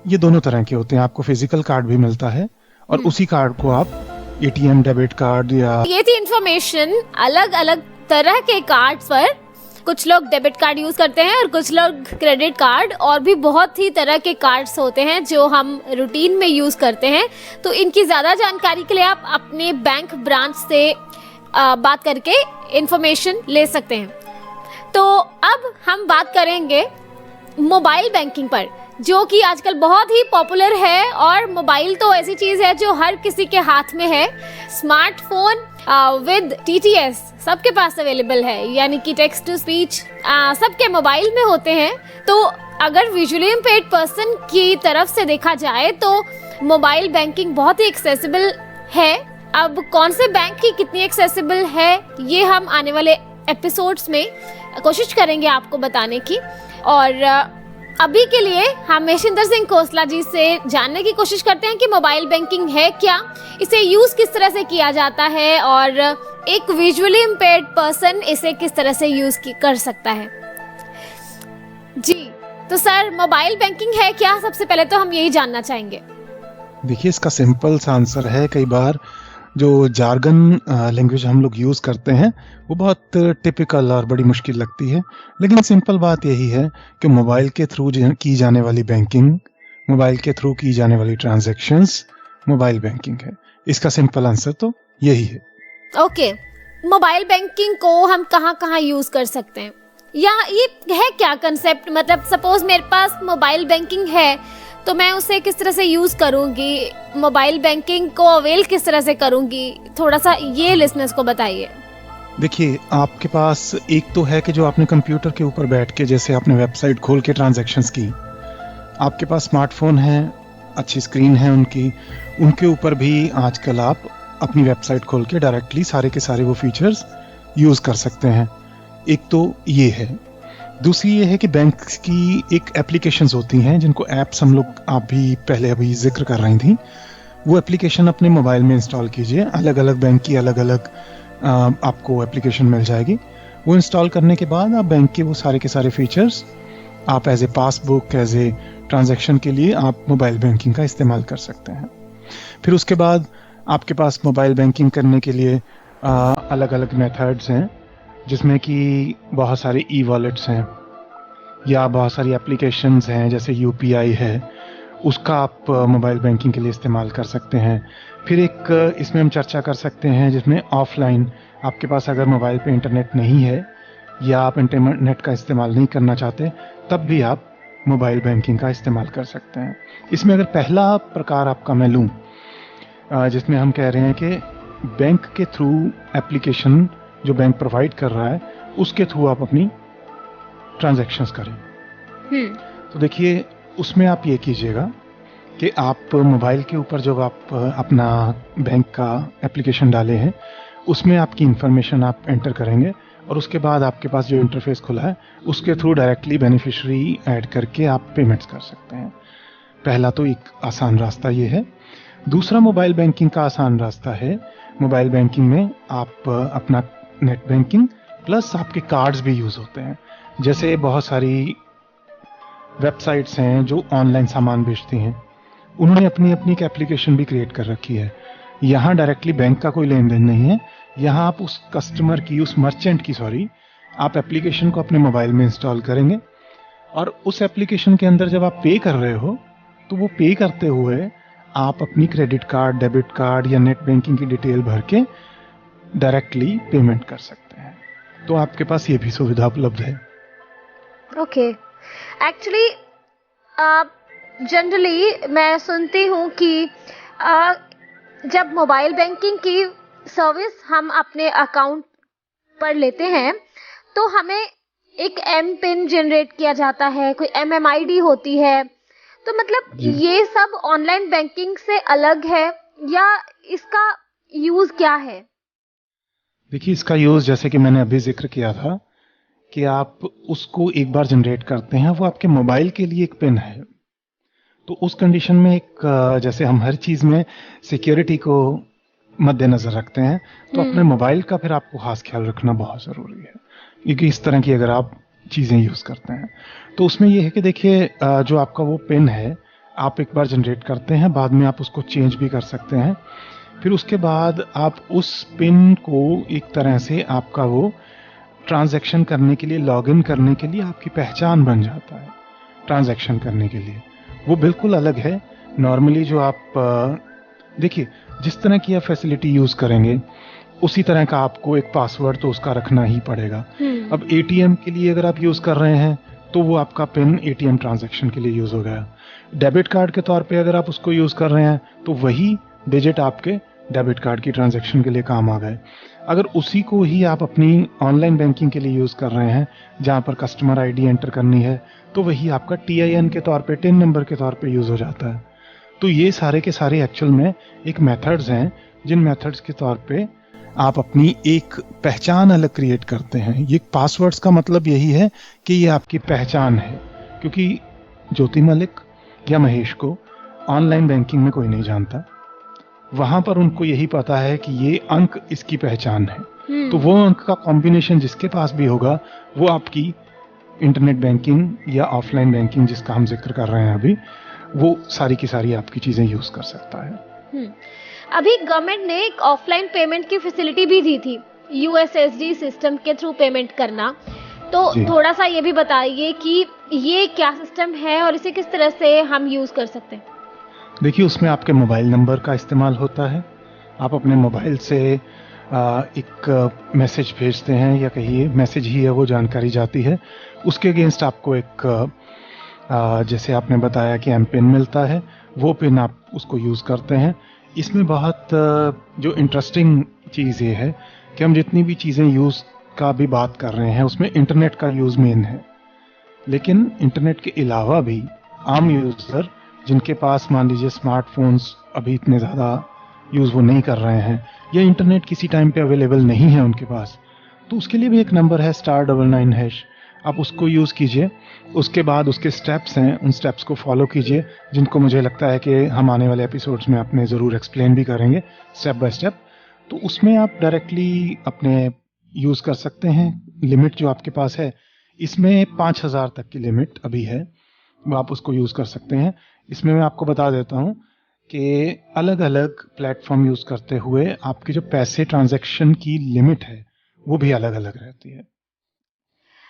ये दोनों तरह के होते हैं। आपको फिजिकल कार्ड भी मिलता है और उसी कार्ड को आप ATM डेबिट कार्ड या... ये थी इंफॉर्मेशन अलग अलग तरह के कार्ड पर। कुछ लोग डेबिट कार्ड यूज करते हैं और कुछ लोग क्रेडिट कार्ड, और भी बहुत ही तरह के कार्ड्स होते हैं जो हम रूटीन में यूज करते हैं। तो इनकी ज्यादा जानकारी के लिए आप अपने बैंक ब्रांच से बात करके इंफॉर्मेशन ले सकते हैं। तो अब हम बात करेंगे मोबाइल बैंकिंग पर, जो कि आजकल बहुत ही पॉपुलर है। और मोबाइल तो ऐसी चीज है जो हर किसी के हाथ में है। स्मार्टफोन विद TTS सबके पास अवेलेबल है, यानी कि टेक्स्ट टू स्पीच सबके मोबाइल में होते हैं। तो अगर विजुअली इम्पेयर्ड पर्सन की तरफ से देखा जाए तो मोबाइल बैंकिंग बहुत ही एक्सेसिबल है। अब कौन से बैंक की कितनी एक्सेसिबल है, ये हम आने वाले एपिसोड्स में कोशिश करेंगे आपको बताने की। और अभी के लिए हम महेशिंदर सिंह खोसला जी से जानने की कोशिश करते हैं कि मोबाइल बैंकिंग है क्या, इसे यूज किस तरह से किया जाता है, और एक विजुअली इम्पेयर्ड पर्सन इसे किस तरह से यूज कर सकता है। जी, तो सर मोबाइल बैंकिंग है क्या, सबसे पहले तो हम यही जानना चाहेंगे। देखिए, इसका सिंपल सा आंसर है, कई बार जो जार्गन लैंग्वेज हम लोग यूज करते हैं वो बहुत टिपिकल और बड़ी मुश्किल लगती है, लेकिन सिंपल बात यही है कि मोबाइल के थ्रू की जाने वाली बैंकिंग, मोबाइल के थ्रू की जाने वाली ट्रांजैक्शंस मोबाइल बैंकिंग है। इसका सिंपल आंसर तो यही है। ओके, मोबाइल बैंकिंग को हम कहाँ यूज कर सकते हैं, या ये है क्या कंसेप्ट? मतलब सपोज मेरे पास मोबाइल बैंकिंग है तो मैं उसे किस तरह से यूज करूंगी, मोबाइल बैंकिंग को अवेल किस तरह से करूंगी, थोड़ा सा ये लिसनर्स को बताइए। देखिए, आपके पास एक तो है कि जो आपने कंप्यूटर के ऊपर बैठ के जैसे आपने वेबसाइट खोल के ट्रांजैक्शंस की, आपके पास स्मार्टफोन है, अच्छी स्क्रीन है उनके ऊपर भी आजकल आप अपनी वेबसाइट खोल के डायरेक्टली सारे के सारे वो फीचर्स यूज कर सकते हैं। एक तो ये है। दूसरी ये है कि बैंक की एक एप्लीकेशंस होती हैं जिनको एप्स हम लोग, आप भी पहले अभी जिक्र कर रही थी, वो एप्लीकेशन अपने मोबाइल में इंस्टॉल कीजिए। अलग अलग बैंक की अलग अलग आपको एप्लीकेशन मिल जाएगी। वो इंस्टॉल करने के बाद आप बैंक के वो सारे के सारे फीचर्स आप as a passbook, as a transaction के लिए आप मोबाइल बैंकिंग का इस्तेमाल कर सकते हैं। फिर उसके बाद आपके पास मोबाइल बैंकिंग करने के लिए अलग अलग मेथड्स हैं, जिसमें कि बहुत सारे ई-वॉलेट्स हैं या बहुत सारी एप्लीकेशंस हैं, जैसे UPI है, उसका आप मोबाइल बैंकिंग के लिए इस्तेमाल कर सकते हैं। फिर एक इसमें हम चर्चा कर सकते हैं जिसमें ऑफलाइन, आपके पास अगर मोबाइल पे इंटरनेट नहीं है या आप इंटरनेट का इस्तेमाल नहीं करना चाहते, तब भी आप मोबाइल बैंकिंग का इस्तेमाल कर सकते हैं। इसमें अगर पहला प्रकार आपका मैं लूँ, जिसमें हम कह रहे हैं कि बैंक के थ्रू एप्लीकेशन जो बैंक प्रोवाइड कर रहा है उसके थ्रू आप अपनी ट्रांजैक्शंस करें। तो देखिए उसमें आप ये कीजिएगा कि आप मोबाइल के ऊपर जब आप अपना बैंक का एप्लीकेशन डाले हैं उसमें आपकी इंफॉर्मेशन आप एंटर करेंगे और उसके बाद आपके पास जो इंटरफेस खुला है उसके थ्रू डायरेक्टली बेनिफिशियरी ऐड करके आप पेमेंट्स कर सकते हैं। पहला तो एक आसान रास्ता ये है। दूसरा मोबाइल बैंकिंग का आसान रास्ता है। मोबाइल बैंकिंग में आप अपना नेट बैंकिंग प्लस आपके कार्ड्स भी यूज़ होते हैं। जैसे बहुत सारी वेबसाइट्स हैं जो ऑनलाइन सामान बेचती हैं, उन्होंने अपनी अपनी एक एप्लीकेशन भी क्रिएट कर रखी है। यहाँ डायरेक्टली बैंक का कोई लेन देन नहीं है। यहाँ आप उस कस्टमर की, उस मर्चेंट की आप एप्लीकेशन को अपने मोबाइल में इंस्टॉल करेंगे और उस एप्लीकेशन के अंदर जब आप पे कर रहे हो तो वो पे करते हुए आप अपनी क्रेडिट कार्ड, डेबिट कार्ड या नेट बैंकिंग की डिटेल भर के डायरेक्टली पेमेंट कर सकते हैं। तो आपके पास ये भी सुविधा उपलब्ध है। ओके, एक्चुअली जनरली मैं सुनती हूँ कि जब मोबाइल बैंकिंग की सर्विस हम अपने अकाउंट पर लेते हैं तो हमें एक एम पिन जनरेट किया जाता है, कोई MMID होती है। तो मतलब ये सब ऑनलाइन बैंकिंग से अलग है या इसका यूज क्या है? देखिए इसका यूज जैसे कि मैंने अभी जिक्र किया था कि आप उसको एक बार जनरेट करते हैं, वो आपके मोबाइल के लिए एक पिन है। तो उस कंडीशन में एक जैसे हम हर चीज में सिक्योरिटी को मद्देनजर रखते हैं तो अपने मोबाइल का फिर आपको खास ख्याल रखना बहुत जरूरी है, क्योंकि इस तरह की अगर आप चीजें यूज करते हैं तो उसमें यह है कि देखिए जो आपका वो पिन है आप एक बार जनरेट करते हैं, बाद में आप उसको चेंज भी कर सकते हैं। फिर उसके बाद आप उस पिन को एक तरह से आपका वो ट्रांजैक्शन करने के लिए, लॉगिन करने के लिए आपकी पहचान बन जाता है। ट्रांजैक्शन करने के लिए वो बिल्कुल अलग है। नॉर्मली जो आप देखिए जिस तरह की आप फैसिलिटी यूज करेंगे उसी तरह का आपको एक पासवर्ड तो उसका रखना ही पड़ेगा। अब एटीएम के लिए अगर आप यूज कर रहे हैं तो वो आपका पिन एटीएम ट्रांजैक्शन के लिए यूज हो गया। डेबिट कार्ड के तौर पे अगर आप उसको यूज कर रहे हैं तो वही डिजिट आपके डेबिट कार्ड की ट्रांजैक्शन के लिए काम आ गए। अगर उसी को ही आप अपनी ऑनलाइन बैंकिंग के लिए यूज कर रहे हैं जहां पर कस्टमर आईडी एंटर करनी है तो वही आपका TIN के तौर पे, टिन नंबर के तौर पे यूज हो जाता है। तो ये सारे के सारे एक्चुअल में एक मेथड्स हैं जिन मेथड्स के तौर पे आप अपनी एक पहचान अलग क्रिएट करते हैं। ये पासवर्ड्स का मतलब यही है कि ये आपकी पहचान है, क्योंकि ज्योति मलिक या महेश को ऑनलाइन बैंकिंग में कोई नहीं जानता। वहां पर उनको यही पता है कि ये अंक इसकी पहचान है। तो वो अंक का कॉम्बिनेशन जिसके पास भी होगा वो आपकी इंटरनेट बैंकिंग या ऑफलाइन बैंकिंग जिसका हम जिक्र कर रहे हैं अभी, वो सारी की सारी आपकी चीजें यूज कर सकता है। अभी गवर्नमेंट ने एक ऑफलाइन पेमेंट की फैसिलिटी भी दी थी, USSD सिस्टम के थ्रू पेमेंट करना। तो थोड़ा सा ये भी बताइए कि ये क्या सिस्टम है और इसे किस तरह से हम यूज कर सकते हैं। देखिए उसमें आपके मोबाइल नंबर का इस्तेमाल होता है। आप अपने मोबाइल से एक मैसेज भेजते हैं या कहिए मैसेज ही है, वो जानकारी जाती है। उसके अगेंस्ट आपको एक जैसे आपने बताया कि M पिन मिलता है, वो पिन आप उसको यूज करते हैं। इसमें बहुत जो इंटरेस्टिंग चीज़ ये है कि हम जितनी भी चीज़ें यूज़ का भी बात कर रहे हैं उसमें इंटरनेट का यूज़ मेन है, लेकिन इंटरनेट के अलावा भी आम यूज़र जिनके पास मान लीजिए स्मार्टफोन्स अभी इतने ज़्यादा यूज़ वो नहीं कर रहे हैं या इंटरनेट किसी टाइम पे अवेलेबल नहीं है उनके पास, तो उसके लिए भी एक नंबर है *99#। आप उसको यूज़ कीजिए। उसके बाद उसके स्टेप्स हैं, उन स्टेप्स को फॉलो कीजिए जिनको मुझे लगता है कि हम आने वाले एपिसोड्स में अपने ज़रूर एक्सप्लेन भी करेंगे स्टेप बाय स्टेप। तो उसमें आप डायरेक्टली अपने यूज़ कर सकते हैं। लिमिट जो आपके पास है इसमें 5000 तक की लिमिट अभी है, वो आप उसको यूज़ कर सकते हैं। इसमें मैं आपको बता देता हूँ कि अलग अलग प्लेटफॉर्म यूज़ करते हुए आपकी जो पैसे ट्रांजैक्शन की लिमिट है वो भी अलग अलग रहती है।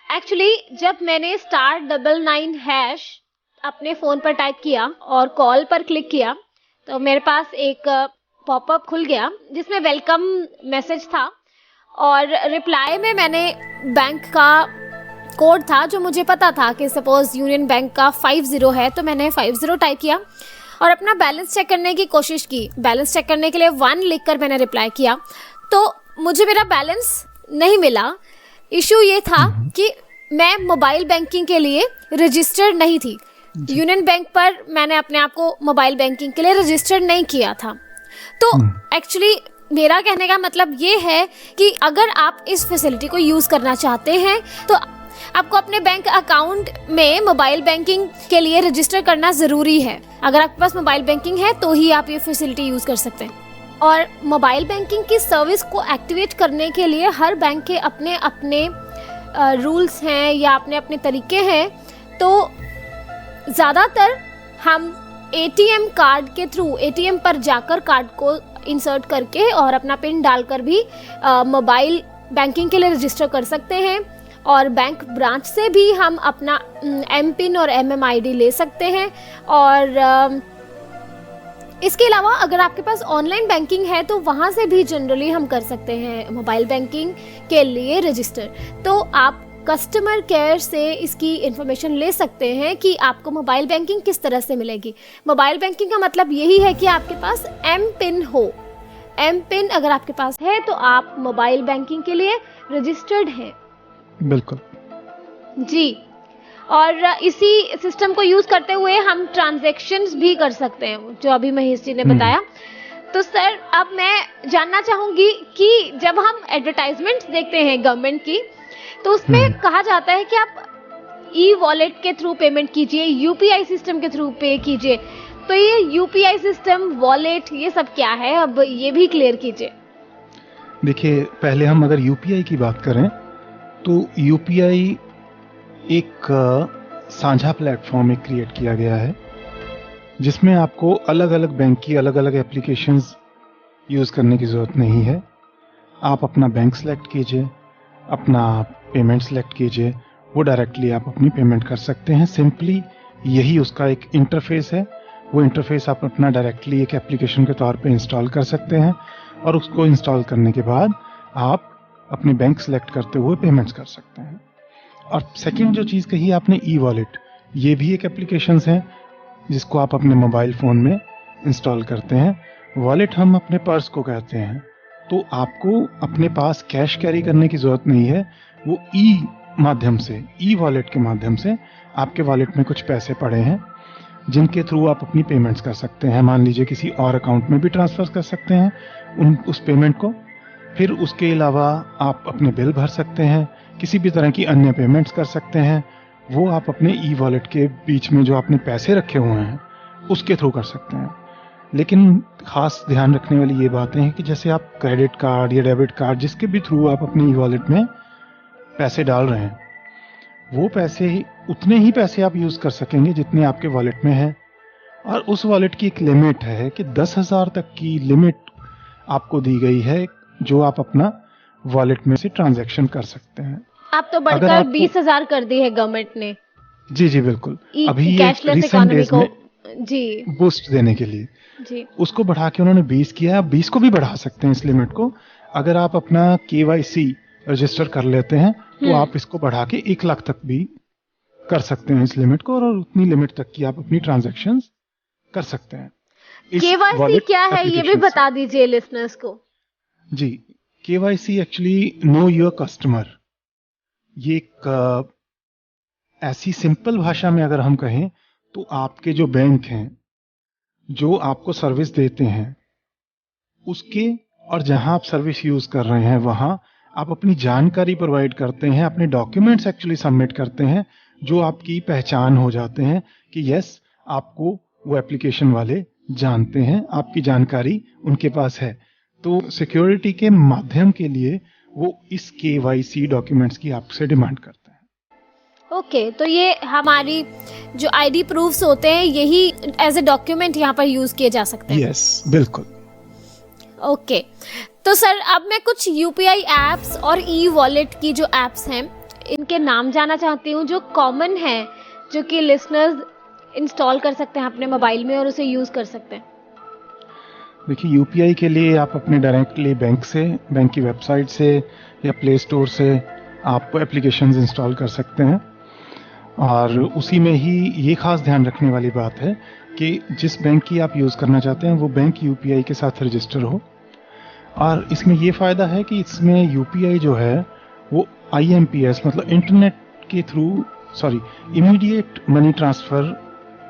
एक्चुअली जब मैंने *99# अपने फोन पर टाइप किया और कॉल पर क्लिक किया तो मेरे पास एक पॉपअप खुल गया जिसमें वेलकम मैसेज था और रिप्लाई में मैंने बैंक का कोड था जो मुझे पता था कि सपोज यूनियन बैंक का 50 है, तो मैंने 50 टाइप किया और अपना बैलेंस चेक करने की कोशिश की। बैलेंस चेक करने के लिए 1 लिखकर मैंने रिप्लाई किया तो मुझे मेरा बैलेंस नहीं मिला। इशू ये था कि मैं मोबाइल बैंकिंग के लिए रजिस्टर्ड नहीं थी। यूनियन बैंक पर मैंने अपने आप को मोबाइल बैंकिंग के लिए रजिस्टर्ड नहीं किया था। तो एक्चुअली मेरा कहने का मतलब ये है कि अगर आप इस फैसिलिटी को यूज़ करना चाहते हैं तो आपको अपने बैंक अकाउंट में मोबाइल बैंकिंग के लिए रजिस्टर करना ज़रूरी है। अगर आपके पास मोबाइल बैंकिंग है तो ही आप ये फैसिलिटी यूज़ कर सकते हैं। और मोबाइल बैंकिंग की सर्विस को एक्टिवेट करने के लिए हर बैंक के अपने अपने रूल्स हैं या अपने अपने तरीके हैं। तो ज़्यादातर हम एटीएम कार्ड के थ्रू एटीएम पर जाकर कार्ड को इंसर्ट करके और अपना पिन डालकर भी मोबाइल बैंकिंग के लिए रजिस्टर कर सकते हैं। और बैंक ब्रांच से भी हम अपना एम पिन और MMID ले सकते हैं। और इसके अलावा अगर आपके पास ऑनलाइन बैंकिंग है तो वहाँ से भी जनरली हम कर सकते हैं मोबाइल बैंकिंग के लिए रजिस्टर। तो आप कस्टमर केयर से इसकी इन्फॉर्मेशन ले सकते हैं कि आपको मोबाइल बैंकिंग किस तरह से मिलेगी। मोबाइल बैंकिंग का मतलब यही है कि आपके पास एम पिन हो। एम पिन अगर आपके पास है तो आप मोबाइल बैंकिंग के लिए रजिस्टर्ड हैं। बिल्कुल जी। और इसी सिस्टम को यूज करते हुए हम ट्रांजैक्शंस भी कर सकते हैं, जो अभी महेश जी ने बताया। तो सर अब मैं जानना चाहूंगी कि जब हम एडवर्टाइजमेंट्स देखते हैं गवर्नमेंट की तो उसमें कहा जाता है कि आप ई-वॉलेट के थ्रू पेमेंट कीजिए, यूपीआई सिस्टम के थ्रू पे कीजिए। तो ये यूपीआई सिस्टम, वॉलेट, ये सब क्या है, अब ये भी क्लियर कीजिए। देखिए, पहले हम अगर यूपीआई की बात करें तो यूपीआई एक साझा प्लेटफॉर्म एक क्रिएट किया गया है जिसमें आपको अलग अलग बैंक की अलग अलग एप्लीकेशंस यूज़ करने की ज़रूरत नहीं है। आप अपना बैंक सेलेक्ट कीजिए, अपना पेमेंट सेलेक्ट कीजिए, वो डायरेक्टली आप अपनी पेमेंट कर सकते हैं। सिंपली यही उसका एक इंटरफेस है। वो इंटरफेस आप अपना डायरेक्टली एक एप्लीकेशन के तौर पे इंस्टॉल कर सकते हैं और उसको इंस्टॉल करने के बाद आप अपने बैंक सेलेक्ट करते हुए पेमेंट्स कर सकते हैं। और सेकंड जो चीज़ कही आपने, ई वॉलेट, ये भी एक एप्लीकेशन है जिसको आप अपने मोबाइल फ़ोन में इंस्टॉल करते हैं। वॉलेट हम अपने पर्स को कहते हैं। तो आपको अपने पास कैश कैरी करने की ज़रूरत नहीं है। वो माध्यम से, ई वॉलेट के माध्यम से आपके वॉलेट में कुछ पैसे पड़े हैं जिनके थ्रू आप अपनी पेमेंट्स कर सकते हैं। मान लीजिए किसी और अकाउंट में भी ट्रांसफ़र कर सकते हैं उस पेमेंट को। फिर उसके अलावा आप अपने बिल भर सकते हैं, किसी भी तरह की अन्य पेमेंट्स कर सकते हैं। वो आप अपने ई वॉलेट के बीच में जो आपने पैसे रखे हुए हैं उसके थ्रू कर सकते हैं। लेकिन खास ध्यान रखने वाली ये बातें हैं कि जैसे आप क्रेडिट कार्ड या डेबिट कार्ड जिसके भी थ्रू आप अपने ई वॉलेट में पैसे डाल रहे हैं, वो पैसे उतने ही पैसे आप यूज़ कर सकेंगे जितने आपके वॉलेट में है। और उस वॉलेट की एक लिमिट है कि 10,000 तक की लिमिट आपको दी गई है जो आप अपना वॉलेट में से ट्रांजैक्शन कर सकते हैं। आप तो बढ़कर 20,000 कर दी है गवर्नमेंट ने। जी बिल्कुल। अभी कैशलेस इकोनॉमी को जी बूस्ट देने के लिए जी उसको बढ़ा के उन्होंने 20 किया है। आप 20 को भी बढ़ा सकते हैं इस लिमिट को। अगर आप अपना KYC रजिस्टर कर लेते हैं तो आप इसको बढ़ा के 1 लाख तक भी कर सकते हैं इस लिमिट को, और उतनी लिमिट तक की आप अपनी ट्रांजैक्शंस कर सकते हैं। KYC क्या है ये भी बता दीजिए लिसनर्स को। जी, KYC actually know your customer. ये एक ऐसी सिंपल भाषा में अगर हम कहें तो आपके जो बैंक हैं जो आपको सर्विस देते हैं उसके, और जहां आप सर्विस यूज कर रहे हैं वहां आप अपनी जानकारी प्रोवाइड करते हैं, अपने डॉक्यूमेंट्स एक्चुअली सबमिट करते हैं जो आपकी पहचान हो जाते हैं कि यस आपको वो एप्लीकेशन वाले जानते हैं, आपकी जानकारी उनके पास है। तो सिक्योरिटी के माध्यम के लिए वो इस KYC डॉक्यूमेंट्स की आपसे डिमांड करते हैं। ओके, तो ये हमारी जो ID प्रूफ्स होते हैं यही एज ए डॉक्यूमेंट यहाँ पर यूज किए जा सकते हैं। यस, बिल्कुल। ओके, तो सर अब मैं कुछ UPI एप्स और ई-वॉलेट की जो एप्स हैं इनके नाम जानना चाहती हूँ जो कॉमन है, जो कि लिसनर्स इंस्टॉल कर सकते हैं अपने मोबाइल में और उसे यूज कर सकते हैं। देखिए, UPI के लिए आप अपने डायरेक्टली बैंक से, बैंक की वेबसाइट से या प्ले स्टोर से आप एप्लीकेशंस इंस्टॉल कर सकते हैं। और उसी में ही ये खास ध्यान रखने वाली बात है कि जिस बैंक की आप यूज़ करना चाहते हैं वो बैंक UPI के साथ रजिस्टर हो। और इसमें ये फ़ायदा है कि इसमें यूपीआई जो है वो IMPS मतलब इंटरनेट के through immediate money transfer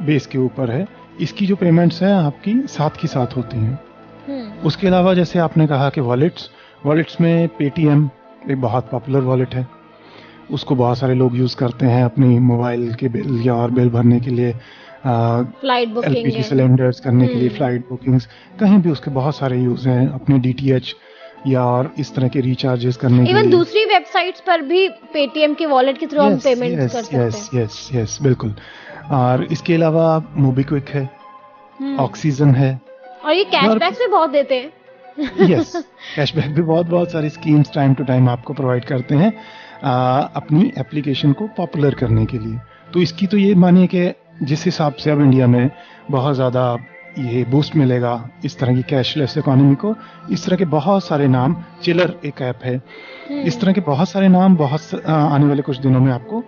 base के ऊपर है। इसकी जो पेमेंट्स हैं आपकी साथ की साथ होती हैं। उसके अलावा जैसे आपने कहा कि वॉलेट्स में पेटीएम एक बहुत पॉपुलर वॉलेट है। उसको बहुत सारे लोग यूज़ करते हैं अपनी मोबाइल के बिल या और बिल भरने के लिए, फ्लाइट बुकिंग, LPG सिलेंडर्स करने के लिए, फ्लाइट बुकिंग्स, कहीं भी उसके बहुत सारे यूज़ हैं। अपने DTH या और इस तरह के रिचार्जेस करने के लिए। इवन दूसरी वेबसाइट्स पर भी पेटीएम के वॉलेट के थ्रू हम पेमेंट कर सकते हैं। यस बिल्कुल। और इसके अलावा मोबीक्विक है, ऑक्सीजन है, और ये कैशबैक से बहुत देते हैं। यस, कैशबैक भी बहुत सारी स्कीम्स टाइम टू टाइम आपको प्रोवाइड करते हैं अपनी एप्लीकेशन को पॉपुलर करने के लिए। तो इसकी तो ये मानिए कि जिस हिसाब से अब इंडिया में बहुत ज़्यादा ये बूस्ट मिलेगा इस तरह की कैशलेस इकोनॉमी को, इस तरह के बहुत सारे नाम, चिलर एक ऐप है, इस तरह के बहुत सारे नाम आने वाले कुछ दिनों में आपको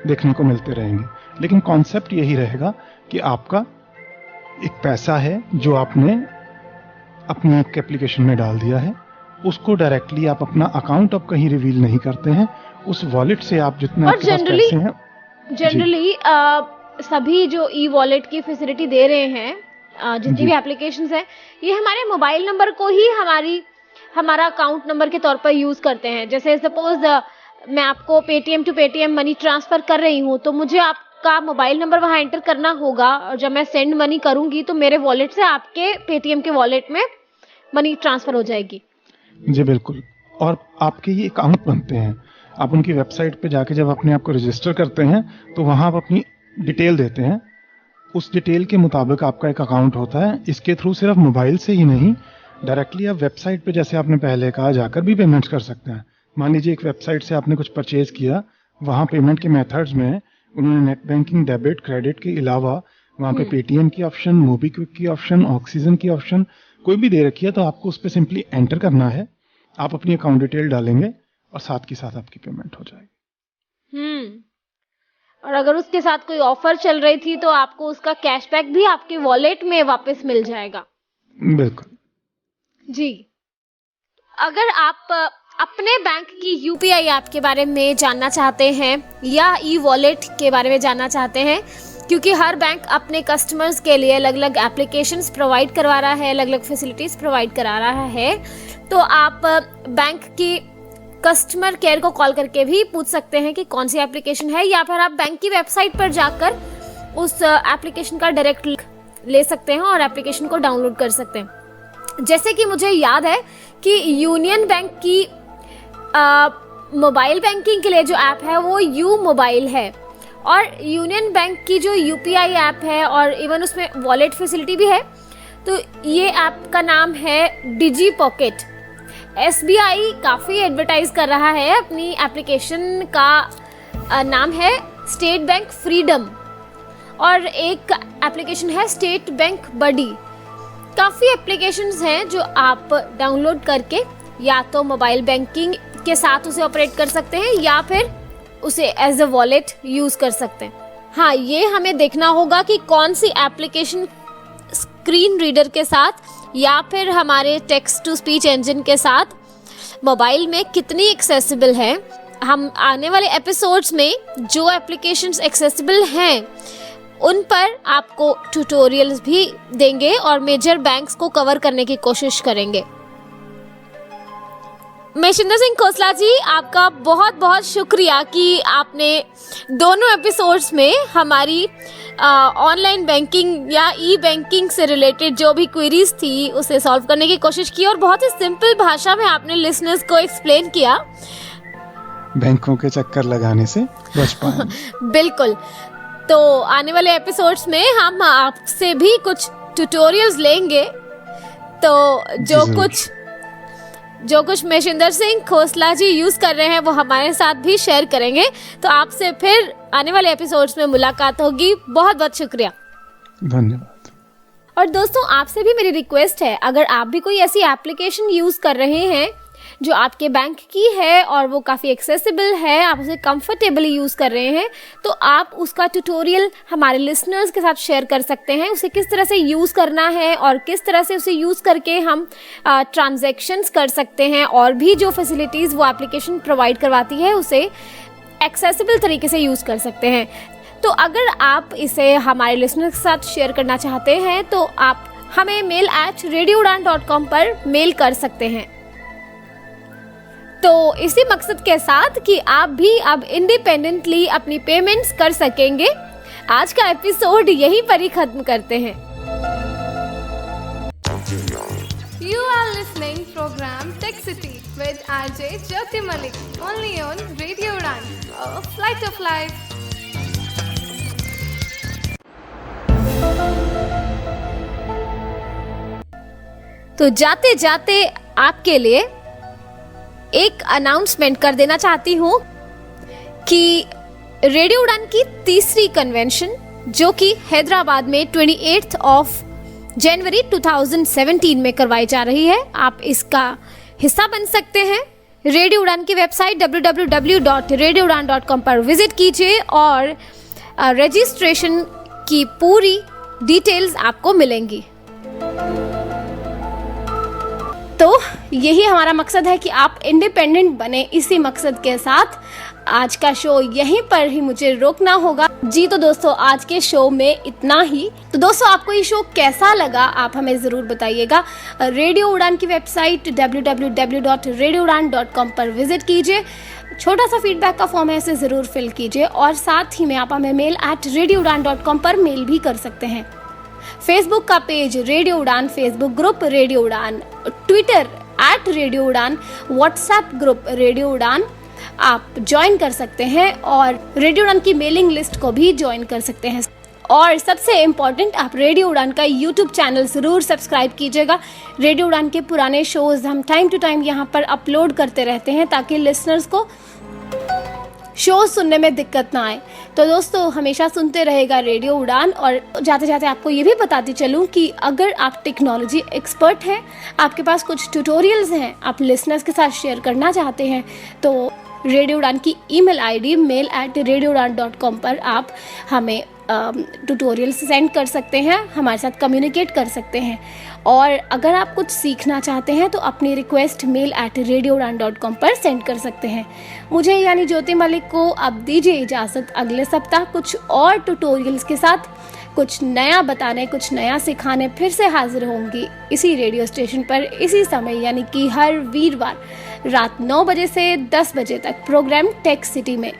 देखने को मिलते रहेंगे। लेकिन कॉन्सेप्ट यही रहेगा कि आपका एक पैसा है जो आपने अपनी एक एप्लीकेशन में डाल दिया है, उसको डायरेक्टली आप अपना अकाउंट अब कहीं रिवील नहीं करते हैं, उस वॉलेट से आप जितने आपके पास पैसे हैं। जनरली सभी जो ई वॉलेट की फैसिलिटी दे रहे हैं, जितनी भी एप्लीकेशंस हैं, ये हमारे मोबाइल नंबर को ही हमारा अकाउंट नंबर के तौर पर यूज करते हैं। जैसे सपोज मैं आपको Paytm to Paytm money transfer कर रही हूँ, तो मुझे आपका मोबाइल नंबर वहां एंटर करना होगा, और जब मैं सेंड मनी करूंगी तो मेरे वॉलेट से आपके पेटीएम के वॉलेट में मनी ट्रांसफर हो जाएगी। जी बिल्कुल। और आपके ये अकाउंट बनते हैं, आप उनकी वेबसाइट पे जाके जब अपने आप को रजिस्टर करते हैं तो वहां आप अपनी डिटेल देते हैं, उस डिटेल के मुताबिक आपका एक अकाउंट होता है। इसके थ्रू सिर्फ मोबाइल से ही नहीं, डायरेक्टली आप वेबसाइट पे जैसे आपने पहले कहा जाकर भी पेमेंट्स कर सकते हैं। मान लीजिए एक वेबसाइट से आपने कुछ परचेज किया, वहाँ पेमेंट के मेथड्स में उन्होंने नेट बैंकिंग, डेबिट, क्रेडिट के अलावा वहाँ पे पेटीएम की ऑप्शन, मोबीक्विक की ऑप्शन, ऑक्सीजन की ऑप्शन कोई भी दे रखी है, तो आपको उस पर सिंपली एंटर करना है, आप अपनी अकाउंट डिटेल डालेंगे और साथ के साथ आपकी पेमेंट हो जाएगी। और अगर उसके साथ कोई ऑफर चल रही थी तो आपको उसका कैशबैक भी आपके वॉलेट में वापस मिल जाएगा। बिल्कुल जी। अगर आप अपने बैंक की यूपीआई ऐप के बारे में जानना चाहते हैं या ई वॉलेट के बारे में जानना चाहते हैं, क्योंकि हर बैंक अपने कस्टमर्स के लिए अलग अलग एप्लीकेशंस प्रोवाइड करवा रहा है, अलग अलग फैसिलिटीज प्रोवाइड करा रहा है, तो आप बैंक की कस्टमर केयर को कॉल करके भी पूछ सकते हैं कि कौन सी एप्लीकेशन है, या फिर आप बैंक की वेबसाइट पर जाकर उस एप्लीकेशन का डायरेक्ट ले सकते हैं और एप्लीकेशन को डाउनलोड कर सकते हैं। जैसे कि मुझे याद है कि यूनियन बैंक की मोबाइल बैंकिंग के लिए जो ऐप है वो यू मोबाइल है, और यूनियन बैंक की जो यूपीआई ऐप है और इवन उसमें वॉलेट फैसिलिटी भी है, तो ये ऐप का नाम है डिजी पॉकेट। SBI काफ़ी एडवर्टाइज कर रहा है, अपनी एप्लीकेशन का नाम है स्टेट बैंक फ्रीडम, और एक एप्लीकेशन है स्टेट बैंक बडी। काफ़ी एप्लीकेशंस हैं जो आप डाउनलोड करके या तो मोबाइल बैंकिंग के साथ उसे ऑपरेट कर सकते हैं या फिर उसे एज अ वॉलेट यूज़ कर सकते हैं। हाँ, ये हमें देखना होगा कि कौन सी एप्लीकेशन स्क्रीन रीडर के साथ या फिर हमारे टेक्स्ट टू स्पीच इंजन के साथ मोबाइल में कितनी एक्सेसिबल है। हम आने वाले एपिसोड्स में जो एप्लीकेशंस एक्सेसिबल हैं उन पर आपको ट्यूटोरियल्स भी देंगे और मेजर बैंक्स को कवर करने की कोशिश करेंगे। महेशिंदर सिंह खोसला जी, आपका बहुत बहुत शुक्रिया कि आपने दोनों एपिसोड्स में हमारी ऑनलाइन बैंकिंग या ई बैंकिंग से रिलेटेड जो भी क्वेरीज थी उसे सॉल्व करने की कोशिश की और बहुत ही सिंपल भाषा में आपने लिसनर्स को एक्सप्लेन किया। बैंकों के चक्कर लगाने से बच पाएं। बिल्कुल। तो आने वाले एपिसोड्स में हम आपसे भी कुछ ट्यूटोरियल्स लेंगे, तो जो कुछ महेशिंदर सिंह खोसला जी यूज कर रहे हैं वो हमारे साथ भी शेयर करेंगे। तो आपसे फिर आने वाले एपिसोड्स में मुलाकात होगी। बहुत बहुत शुक्रिया, धन्यवाद। और दोस्तों, आपसे भी मेरी रिक्वेस्ट है, अगर आप भी कोई ऐसी एप्लीकेशन यूज कर रहे हैं जो आपके बैंक की है और वो काफ़ी एक्सेसिबल है, आप उसे कंफर्टेबली यूज़ कर रहे हैं, तो आप उसका ट्यूटोरियल हमारे लिसनर्स के साथ शेयर कर सकते हैं। उसे किस तरह से यूज़ करना है और किस तरह से उसे यूज़ करके हम ट्रांजैक्शंस कर सकते हैं, और भी जो फैसिलिटीज़ वो एप्लीकेशन प्रोवाइड करवाती है उसे एक्सेसिबल तरीके से यूज़ कर सकते हैं। तो अगर आप इसे हमारे लिसनर्स के साथ शेयर करना चाहते हैं तो आप हमें mail@radioudan.com पर मेल कर सकते हैं। तो इसी मकसद के साथ कि आप भी अब इंडिपेंडेंटली अपनी पेमेंट्स कर सकेंगे, आज का एपिसोड यहीं पर ही खत्म करते हैं। You are listening program Tech City with RJ Jyoti Malik only on Radio Udan, a flight of life. तो जाते जाते आपके लिए एक अनाउंसमेंट कर देना चाहती हूँ कि रेडियो उड़ान की तीसरी कन्वेंशन, जो कि हैदराबाद में 28 जनवरी 2017 में करवाई जा रही है, आप इसका हिस्सा बन सकते हैं। रेडियो उड़ान की वेबसाइट www.radioudan.com पर विजिट कीजिए और रजिस्ट्रेशन की पूरी डिटेल्स आपको मिलेंगी। तो यही हमारा मकसद है कि आप इंडिपेंडेंट बने। इसी मकसद के साथ आज का शो यहीं पर ही मुझे रोकना होगा। जी तो दोस्तों, आज के शो में इतना ही। तो दोस्तों, आपको ये शो कैसा लगा आप हमें ज़रूर बताइएगा। रेडियो उड़ान की वेबसाइट www.radioudan.com पर विजिट कीजिए। छोटा सा फीडबैक का फॉर्म है, इसे ज़रूर फिल कीजिए, और साथ ही में आप हमें mail@radioudan.com पर मेल भी कर सकते हैं। फेसबुक का पेज रेडियो उड़ान, फेसबुक ग्रुप रेडियो उड़ान, ट्विटर @रेडियो उड़ान, व्हाट्सएप ग्रुप रेडियो उड़ान आप ज्वाइन कर सकते हैं, और रेडियो उड़ान की मेलिंग लिस्ट को भी ज्वाइन कर सकते हैं। और सबसे इम्पॉर्टेंट, आप रेडियो उड़ान का यूट्यूब चैनल ज़रूर सब्सक्राइब कीजिएगा। रेडियो उड़ान के पुराने शोज़ हम टाइम टू टाइम यहाँ पर अपलोड करते रहते हैं ताकि लिसनर्स को शो सुनने में दिक्कत ना आए। तो दोस्तों, हमेशा सुनते रहेगा रेडियो उड़ान। और जाते जाते आपको ये भी बताती चलूँ कि अगर आप टेक्नोलॉजी एक्सपर्ट हैं, आपके पास कुछ ट्यूटोरियल्स हैं, आप लिसनर्स के साथ शेयर करना चाहते हैं, तो रेडियो उड़ान की ईमेल आईडी mail@radioudan.com पर आप हमें ट्यूटोरियल्स सेंड कर सकते हैं, हमारे साथ कम्युनिकेट कर सकते हैं। और अगर आप कुछ सीखना चाहते हैं तो अपनी रिक्वेस्ट mail@radioudan.com पर सेंड कर सकते हैं। मुझे यानी ज्योति मलिक को अब दीजिए इजाज़त। अगले सप्ताह कुछ और ट्यूटोरियल्स के साथ, कुछ नया बताने, कुछ नया सिखाने फिर से हाजिर होंगी इसी रेडियो स्टेशन पर, इसी समय, यानी कि हर वीरवार रात 9 बजे से 10 बजे तक प्रोग्राम टेक सिटी में।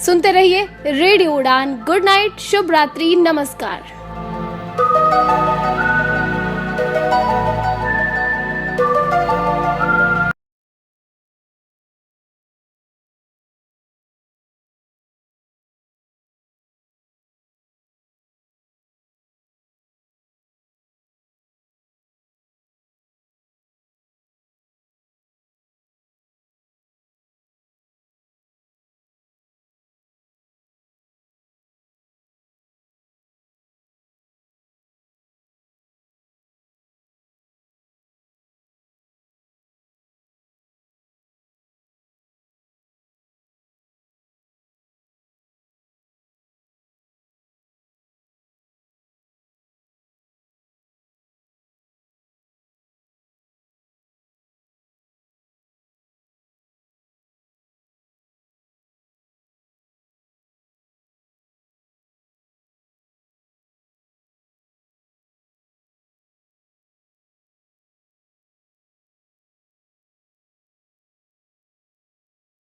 सुनते रहिए रेडियो उड़ान। गुड नाइट, शुभ रात्रि, नमस्कार।